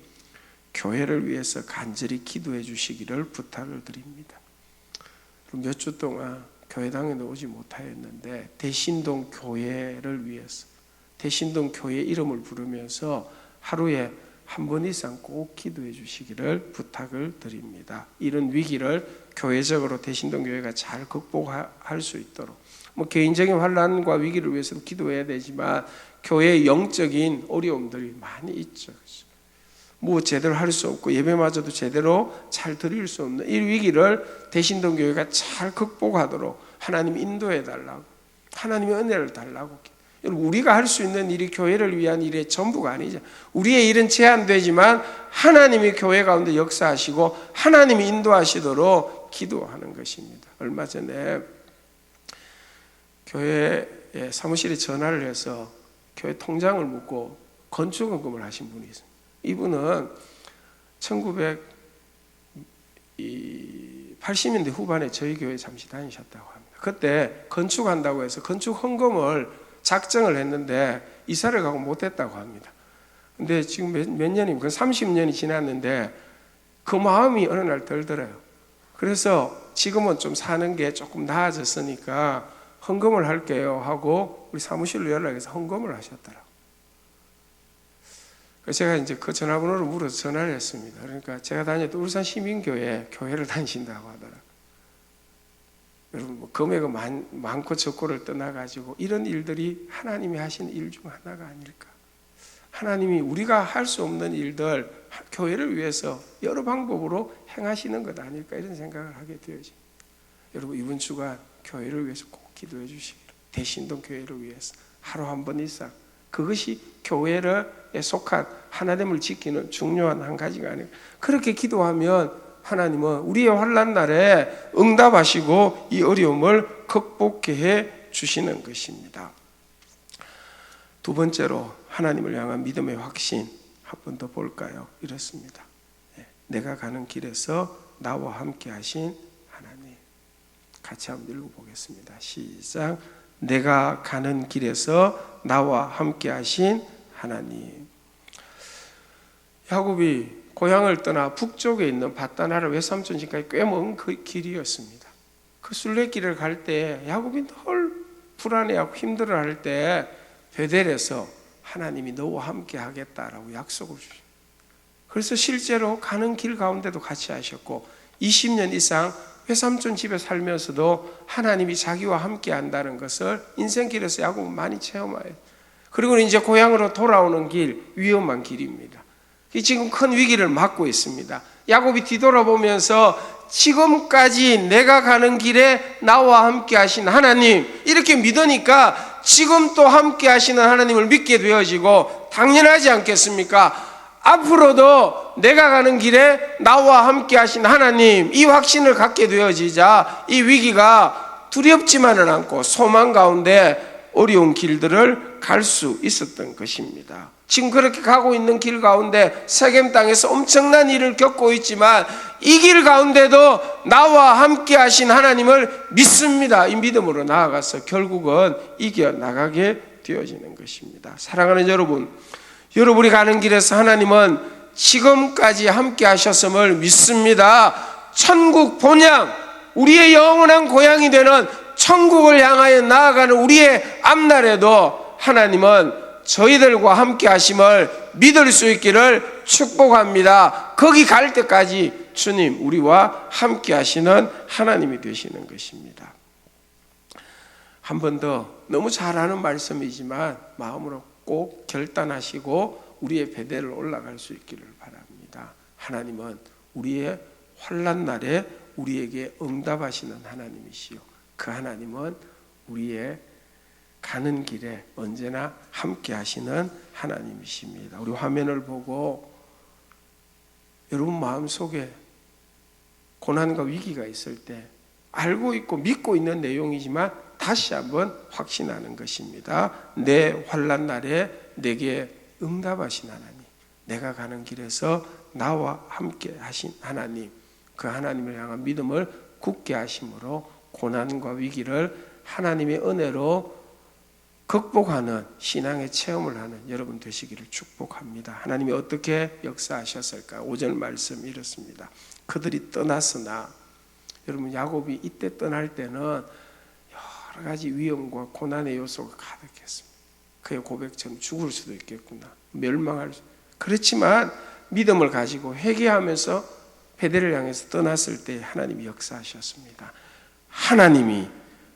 교회를 위해서 간절히 기도해 주시기를 부탁을 드립니다. 몇 주 동안 교회당에 오지 못하였는데 대신동 교회를 위해서, 대신동 교회 이름을 부르면서 하루에 한 번 이상 꼭 기도해 주시기를 부탁을 드립니다. 이런 위기를 교회적으로 대신동 교회가 잘 극복할 수 있도록, 개인적인 환난과 위기를 위해서도 기도해야 되지만 교회의 영적인 어려움들이 많이 있죠. 제대로 할 수 없고 예배마저도 제대로 잘 드릴 수 없는 이 위기를 대신동 교회가 잘 극복하도록 하나님 인도해 달라고, 하나님의 은혜를 달라고. 여러분, 우리가 할 수 있는 일이 교회를 위한 일의 전부가 아니죠. 우리의 일은 제한되지만 하나님이 교회 가운데 역사하시고 하나님이 인도하시도록 기도하는 것입니다. 얼마 전에 교회에 사무실에 전화를 해서 교회 통장을 묻고 건축원금을 하신 분이 있습니다. 이분은 1980년대 후반에 저희 교회 잠시 다니셨다고 합니다. 그때 건축한다고 해서 건축 헌금을 작정을 했는데 이사를 가고 못했다고 합니다. 근데 지금 몇 년이면 30년이 지났는데 그 마음이 어느 날 들더래요. 그래서 지금은 좀 사는 게 조금 나아졌으니까 헌금을 할게요 하고 우리 사무실로 연락해서 헌금을 하셨더라고요. 제가 이제 그 전화번호를 물어서 전화를 했습니다. 그러니까 제가 다녔던 울산 시민교회 교회를 다니신다고 하더라고요. 여러분, 금액은 많고 적고를 떠나가지고 이런 일들이 하나님이 하시는 일 중 하나가 아닐까. 하나님이 우리가 할 수 없는 일들 교회를 위해서 여러 방법으로 행하시는 것 아닐까, 이런 생각을 하게 되어집니다. 여러분, 이번 주간 교회를 위해서 꼭 기도해 주시기를, 대신동 교회를 위해서 하루 한 번 이상, 그것이 교회에 속한 하나됨을 지키는 중요한 한 가지가 아닐까. 그렇게 기도하면 하나님은 우리의 환난 날에 응답하시고 이 어려움을 극복해 해 주시는 것입니다. 두 번째로 하나님을 향한 믿음의 확신 한 번 더 볼까요? 이렇습니다. 내가 가는 길에서 나와 함께 하신 하나님. 같이 한번 읽어보겠습니다. 시작. 내가 가는 길에서 나와 함께 하신 하나님. 야곱이 고향을 떠나 북쪽에 있는 밧다나를 외삼촌 집까지 꽤 먼 그 길이었습니다. 그 순례길을 갈 때 야곱이 늘 불안해하고 힘들어할 때 베델에서 하나님이 너와 함께 하겠다라고 약속을 주셨어요. 그래서 실제로 가는 길 가운데도 같이 하셨고 20년 이상 외삼촌 집에 살면서도 하나님이 자기와 함께 한다는 것을 인생길에서 야곱은 많이 체험해요. 그리고 이제 고향으로 돌아오는 길, 위험한 길입니다. 지금 큰 위기를 맞고 있습니다. 야곱이 뒤돌아보면서 지금까지 내가 가는 길에 나와 함께 하신 하나님, 이렇게 믿으니까 지금 또 함께 하시는 하나님을 믿게 되어지고 당연하지 않겠습니까? 앞으로도 내가 가는 길에 나와 함께 하신 하나님, 이 확신을 갖게 되어지자 이 위기가 두렵지만은 않고 소망 가운데 어려운 길들을 갈 수 있었던 것입니다. 지금 그렇게 가고 있는 길 가운데 세겜 땅에서 엄청난 일을 겪고 있지만 이 길 가운데도 나와 함께 하신 하나님을 믿습니다. 이 믿음으로 나아가서 결국은 이겨나가게 되어지는 것입니다. 사랑하는 여러분, 여러분이 가는 길에서 하나님은 지금까지 함께 하셨음을 믿습니다. 천국 본향, 우리의 영원한 고향이 되는 천국을 향하여 나아가는 우리의 앞날에도 하나님은 저희들과 함께 하심을 믿을 수 있기를 축복합니다. 거기 갈 때까지 주님 우리와 함께 하시는 하나님이 되시는 것입니다. 한 번 더, 너무 잘 아는 말씀이지만 마음으로 꼭 결단하시고 우리의 베델을 올라갈 수 있기를 바랍니다. 하나님은 우리의 환난 날에 우리에게 응답하시는 하나님이시요, 그 하나님은 우리의 가는 길에 언제나 함께 하시는 하나님이십니다. 우리 화면을 보고 여러분 마음속에 고난과 위기가 있을 때 알고 있고 믿고 있는 내용이지만 다시 한번 확신하는 것입니다. 내 환난 날에 내게 응답하신 하나님, 내가 가는 길에서 나와 함께 하신 하나님, 그 하나님을 향한 믿음을 굳게 하심으로 고난과 위기를 하나님의 은혜로 극복하는 신앙의 체험을 하는 여러분 되시기를 축복합니다. 하나님이 어떻게 역사하셨을까? 5절 말씀 이렇습니다. 그들이 떠났으나, 여러분 야곱이 이때 떠날 때는 여러 가지 위험과 고난의 요소가 가득했습니다. 그의 고백처럼 죽을 수도 있겠구나, 멸망할 수. 그렇지만 믿음을 가지고 회개하면서 베델을 향해서 떠났을 때 하나님이 역사하셨습니다. 하나님이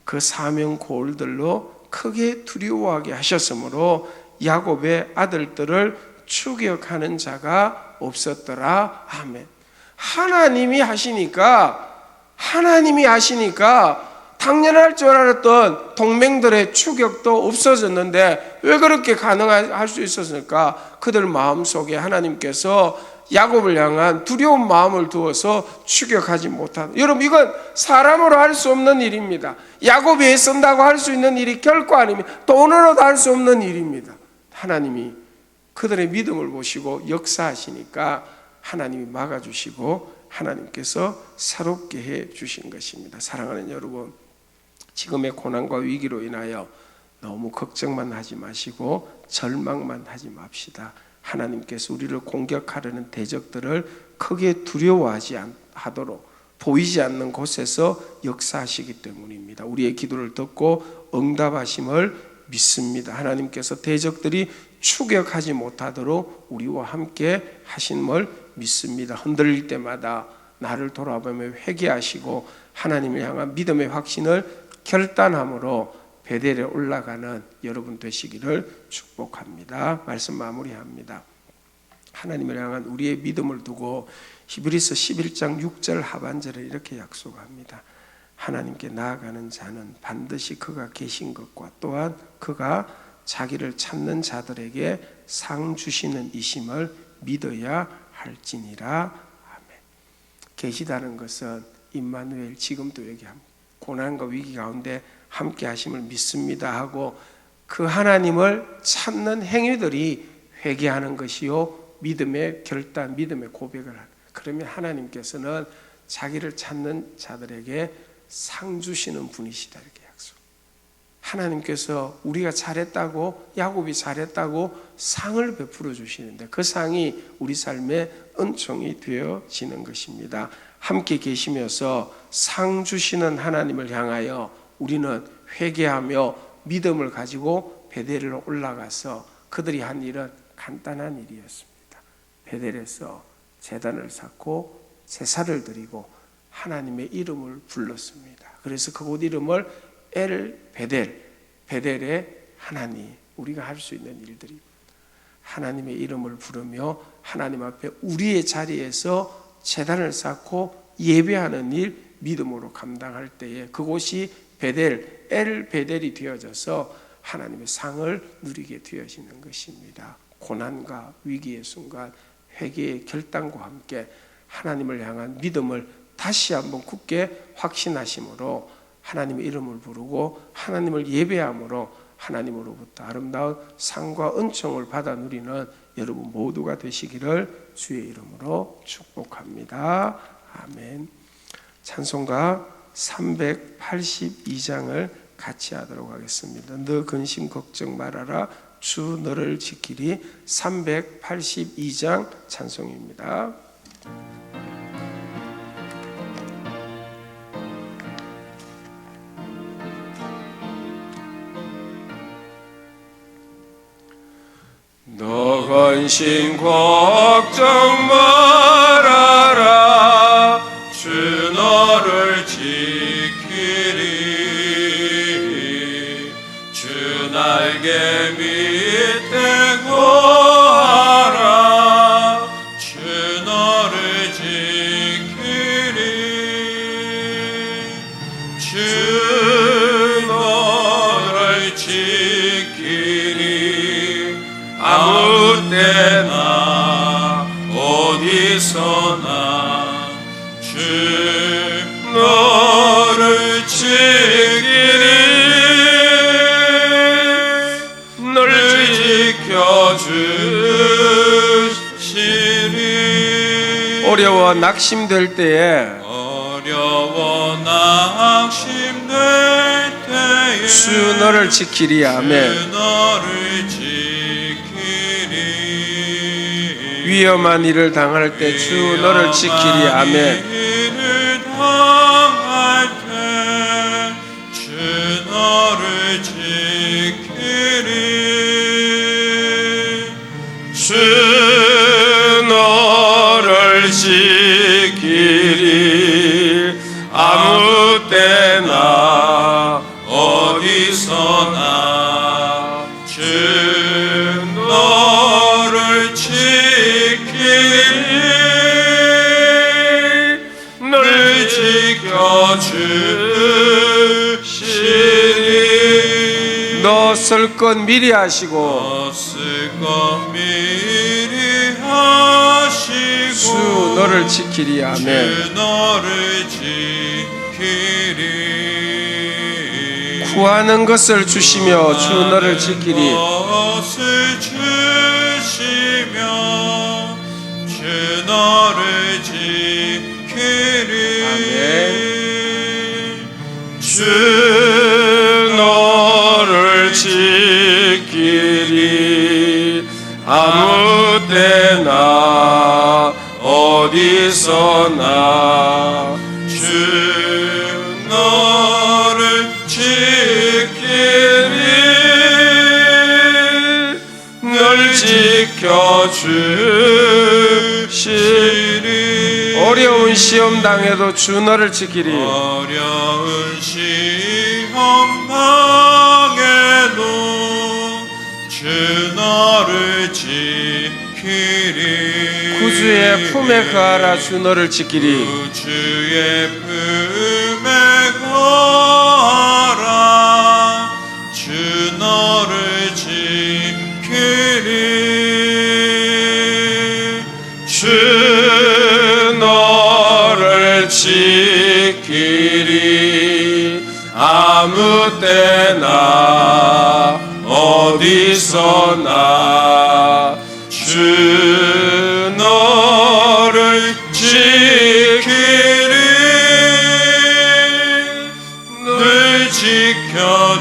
그 사명 고울들로 크게 두려워하게 하셨으므로 야곱의 아들들을 추격하는 자가 없었더라. 아멘. 하나님이 하시니까 당연할 줄 알았던 동맹들의 추격도 없어졌는데 왜 그렇게 가능할 수 있었을까? 그들 마음속에 하나님께서 야곱을 향한 두려운 마음을 두어서 추격하지 못하다. 여러분, 이건 사람으로 할 수 없는 일입니다. 야곱이 애쓴다고 할 수 있는 일이 결코 아닙니다. 돈으로도 할 수 없는 일입니다. 하나님이 그들의 믿음을 보시고 역사하시니까 하나님이 막아주시고 하나님께서 새롭게 해 주신 것입니다. 사랑하는 여러분, 지금의 고난과 위기로 인하여 너무 걱정만 하지 마시고 절망만 하지 맙시다. 하나님께서 우리를 공격하려는 대적들을 크게 두려워하지 않도록 보이지 않는 곳에서 역사하시기 때문입니다. 우리의 기도를 듣고 응답하심을 믿습니다. 하나님께서 대적들이 추격하지 못하도록 우리와 함께 하심을 믿습니다. 흔들릴 때마다 나를 돌아보며 회개하시고 하나님을 향한 믿음의 확신을 결단함으로 베델에 올라가는 여러분 되시기를 축복합니다. 말씀 마무리합니다. 하나님을 향한 우리의 믿음을 두고 히브리서 11장 6절 하반절에 이렇게 약속합니다. 하나님께 나아가는 자는 반드시 그가 계신 것과 또한 그가 자기를 찾는 자들에게 상 주시는 이심을 믿어야 할지니라. 아멘. 계시다는 것은 임마누엘, 지금도 얘기합니다. 고난과 위기 가운데 함께 하심을 믿습니다 하고 그 하나님을 찾는 행위들이 회개하는 것이요, 믿음의 결단, 믿음의 고백을 하는. 그러면 하나님께서는 자기를 찾는 자들에게 상 주시는 분이시다, 이렇게 약속. 하나님께서 우리가 잘했다고, 야곱이 잘했다고 상을 베풀어 주시는데 그 상이 우리 삶의 은총이 되어지는 것입니다. 함께 계시면서 상 주시는 하나님을 향하여 우리는 회개하며 믿음을 가지고 베델로 올라가서 그들이 한 일은 간단한 일이었습니다. 베델에서 제단을 쌓고 제사를 드리고 하나님의 이름을 불렀습니다. 그래서 그곳 이름을 엘 베델, 베델의 하나님, 우리가 할 수 있는 일들이 하나님의 이름을 부르며 하나님 앞에 우리의 자리에서 제단을 쌓고 예배하는 일 믿음으로 감당할 때에 그곳이 베델, 엘 베델이 되어져서 하나님의 상을 누리게 되어지는 것입니다. 고난과 위기의 순간 회개의 결단과 함께 하나님을 향한 믿음을 다시 한번 굳게 확신하심으로 하나님의 이름을 부르고 하나님을 예배함으로 하나님으로부터 아름다운 상과 은총을 받아 누리는 여러분 모두가 되시기를 주의 이름으로 축복합니다. 아멘. 찬송가 382장을 같이 하도록 하겠습니다. 너 근심 걱정 말아라 주 너를 지키리. 382장 찬송입니다. 너 근심 걱정 말아라
주 너를 지키리. 주 날개 밑에 거하라. 주 너를 지키리. 주 너를 지키리. 아무 때나 어디서나 주 너를 지키리. 널 지켜주시리.
어려워 낙심될 때에
어려워 낙심될 때에
주 너를 지키리. 아멘.
주 너를 지키리.
위험한 일을 당할 때 주 너를 지키리. 아멘.
일을 당할 때 주 너를 지키리.
주 너를 지키리. 아무 때나
어디서나 주 너를 지키리. 널 지켜주시리.
너 쓸 것 미리 하시고
없을 것 미리 하시고
주 너를 지키리. 아멘.
주 너를 지키리.
구하는 것을 주시며 주 너를 지키리.
것을 주시며 주 너를 지키리.
아멘.
주 너를 지키리. 아무 때나 어디서나 주 너를 지키리. 널 지켜주시리.
어려운 시험 당해도 주 너를 지키리.
어려운 시험 당해도 주 너를 지키리.
구주의 품에 거하라 주 너를 지키리.
구주의 품에 거하라 주 너를 지키리. 주 너를 지키리. 아무 때나 어디서나 주 너를 지키리. 늘 지켜주시리.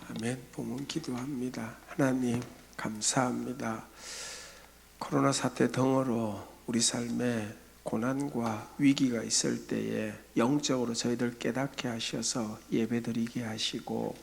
아멘. 본문 기도합니다. 하나님 감사합니다. 코로나 사태 등으로 우리 삶에 고난과 위기가 있을 때에 영적으로 저희들 깨닫게 하셔서 예배드리게 하시고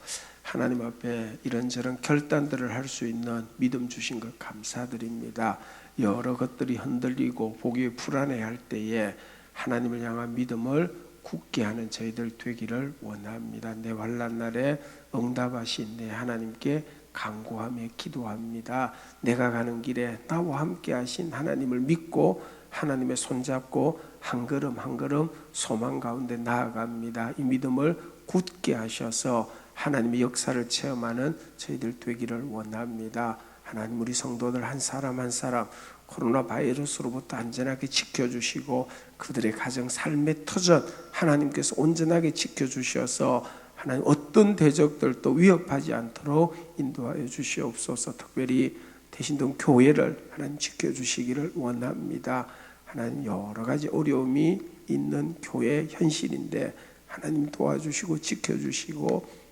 하나님 앞에 이런저런 결단들을 할 수 있는 믿음 주신 것 감사드립니다. 여러 것들이 흔들리고 보기 불안해할 때에 하나님을 향한 믿음을 굳게 하는 저희들 되기를 원합니다. 내 환난 날에 응답하신 내 하나님께 간구하며 기도합니다. 내가 가는 길에 나와 함께 하신 하나님을 믿고 하나님의 손잡고 한 걸음 한 걸음 소망 가운데 나아갑니다. 이 믿음을 굳게 하셔서 하나님의 역사를 체험하는 저희들 되기를 원합니다. 하나님, 우리 성도들 한 사람 한 사람 코로나 바이러스로부터 안전하게 지켜주시고 그들의 가정 삶의 터전 하나님께서 온전하게 지켜주셔서 하나님 어떤 대적들도 위협하지 않도록 인도하여 주시옵소서. 특별히 대신동 교회를 하나님 지켜주시기를 원합니다. 하나님, 여러 가지 어려움이 있는 교회 현실인데 하나님 도와주시고 지켜주시고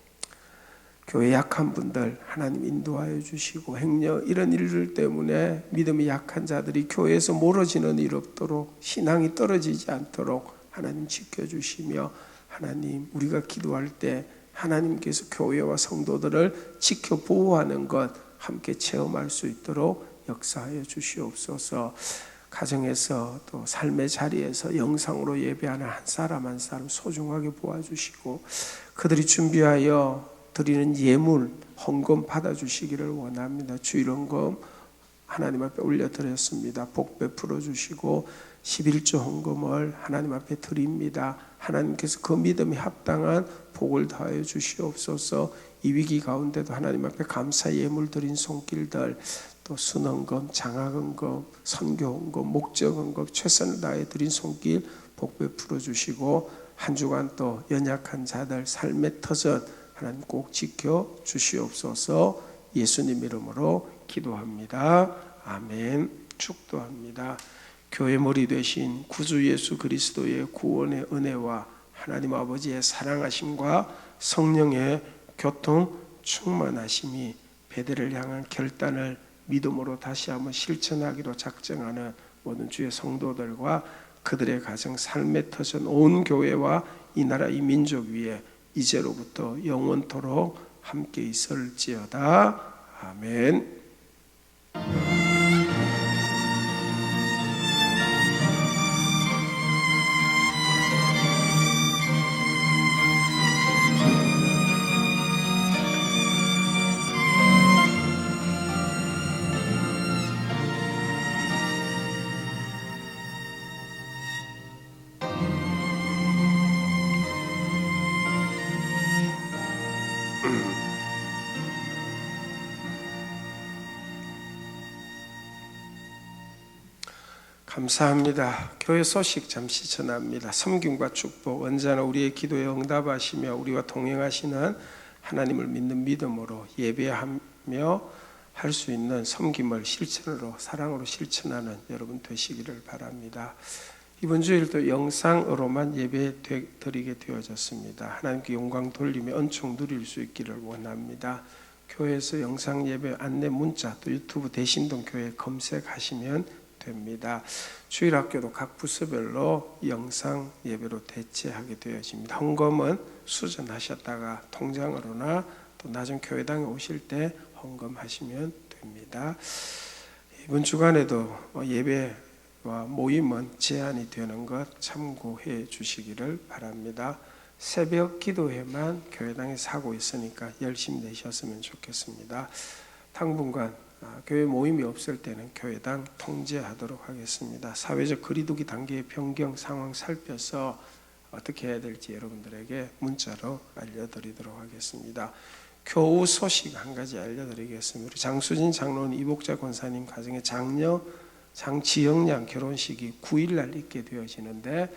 교회 약한 분들 하나님 인도하여 주시고 행여 이런 일들 때문에 믿음이 약한 자들이 교회에서 멀어지는 일 없도록 신앙이 떨어지지 않도록 하나님 지켜주시며 하나님, 우리가 기도할 때 하나님께서 교회와 성도들을 지켜 보호하는 것 함께 체험할 수 있도록 역사하여 주시옵소서. 가정에서 또 삶의 자리에서 영상으로 예배하는 한 사람 한 사람 소중하게 보아주시고 그들이 준비하여 드리는 예물, 헌금 받아주시기를 원합니다. 주일 헌금 하나님 앞에 올려드렸습니다. 복 베풀어 주시고 11조 헌금을 하나님 앞에 드립니다. 하나님께서 그 믿음에 합당한 복을 더하여 주시옵소서. 이 위기 가운데도 하나님 앞에 감사 예물 드린 손길들, 또 순헌금, 장학헌금, 선교헌금, 목적헌금 최선을 다해 드린 손길 복 베풀어 주시고 한 주간 또 연약한 자들 삶의 터전 하나님 꼭 지켜 주시옵소서. 예수님 이름으로 기도합니다. 아멘. 축도합니다. 교회 머리 되신 구주 예수 그리스도의 구원의 은혜와 하나님 아버지의 사랑하심과 성령의 교통 충만하심이 베델을 향한 결단을 믿음으로 다시 한번 실천하기로 작정하는 모든 주의 성도들과 그들의 가정 삶의 터전 온 교회와 이 나라 이 민족 위에 이제로부터 영원토록 함께 있을지어다. 아멘. 감사합니다. 교회 소식 잠시 전합니다. 섬김과 축복 언제나 우리의 기도에 응답하시며 우리와 동행하시는 하나님을 믿는 믿음으로 예배하며 할 수 있는 섬김을 실천으로 사랑으로 실천하는 여러분 되시기를 바랍니다. 이번 주일도 영상으로만 예배 드리게 되어졌습니다. 하나님께 영광 돌리며 은총 누릴 수 있기를 원합니다. 교회에서 영상 예배 안내 문자 또 유튜브 대신동 교회 검색하시면 됩니다. 주일학교도 각 부서별로 영상 예배로 대체하게 되어집니다. 헌금은 수전하셨다가 통장으로나 또 나중 교회당에 오실 때 헌금하시면 됩니다. 이번 주간에도 예배와 모임은 제한이 되는 것 참고해 주시기를 바랍니다. 새벽 기도회만 교회당에 사고 있으니까 열심히 내셨으면 좋겠습니다. 당분간 교회 모임이 없을 때는 교회당 통제하도록 하겠습니다. 사회적 거리두기 단계의 변경 상황 살펴서 어떻게 해야 될지 여러분들에게 문자로 알려드리도록 하겠습니다. 교우 소식 한 가지 알려드리겠습니다. 우리 장수진 장로님, 이복자 권사님 가정의 장녀 장지영양 결혼식이 9일날 있게 되어지는데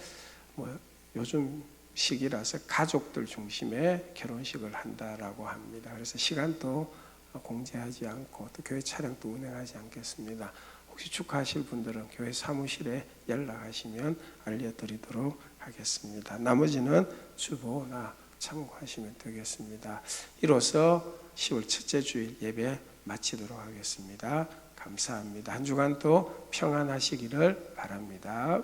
요즘 시기라서 가족들 중심의 결혼식을 한다라고 합니다. 그래서 시간도 공지하지 않고 또 교회 차량도 운행하지 않겠습니다. 혹시 축하하실 분들은 교회 사무실에 연락하시면 알려드리도록 하겠습니다. 나머지는 주보나 참고하시면 되겠습니다. 이로써 10월 첫째 주일 예배 마치도록 하겠습니다. 감사합니다. 한 주간 또 평안하시기를 바랍니다.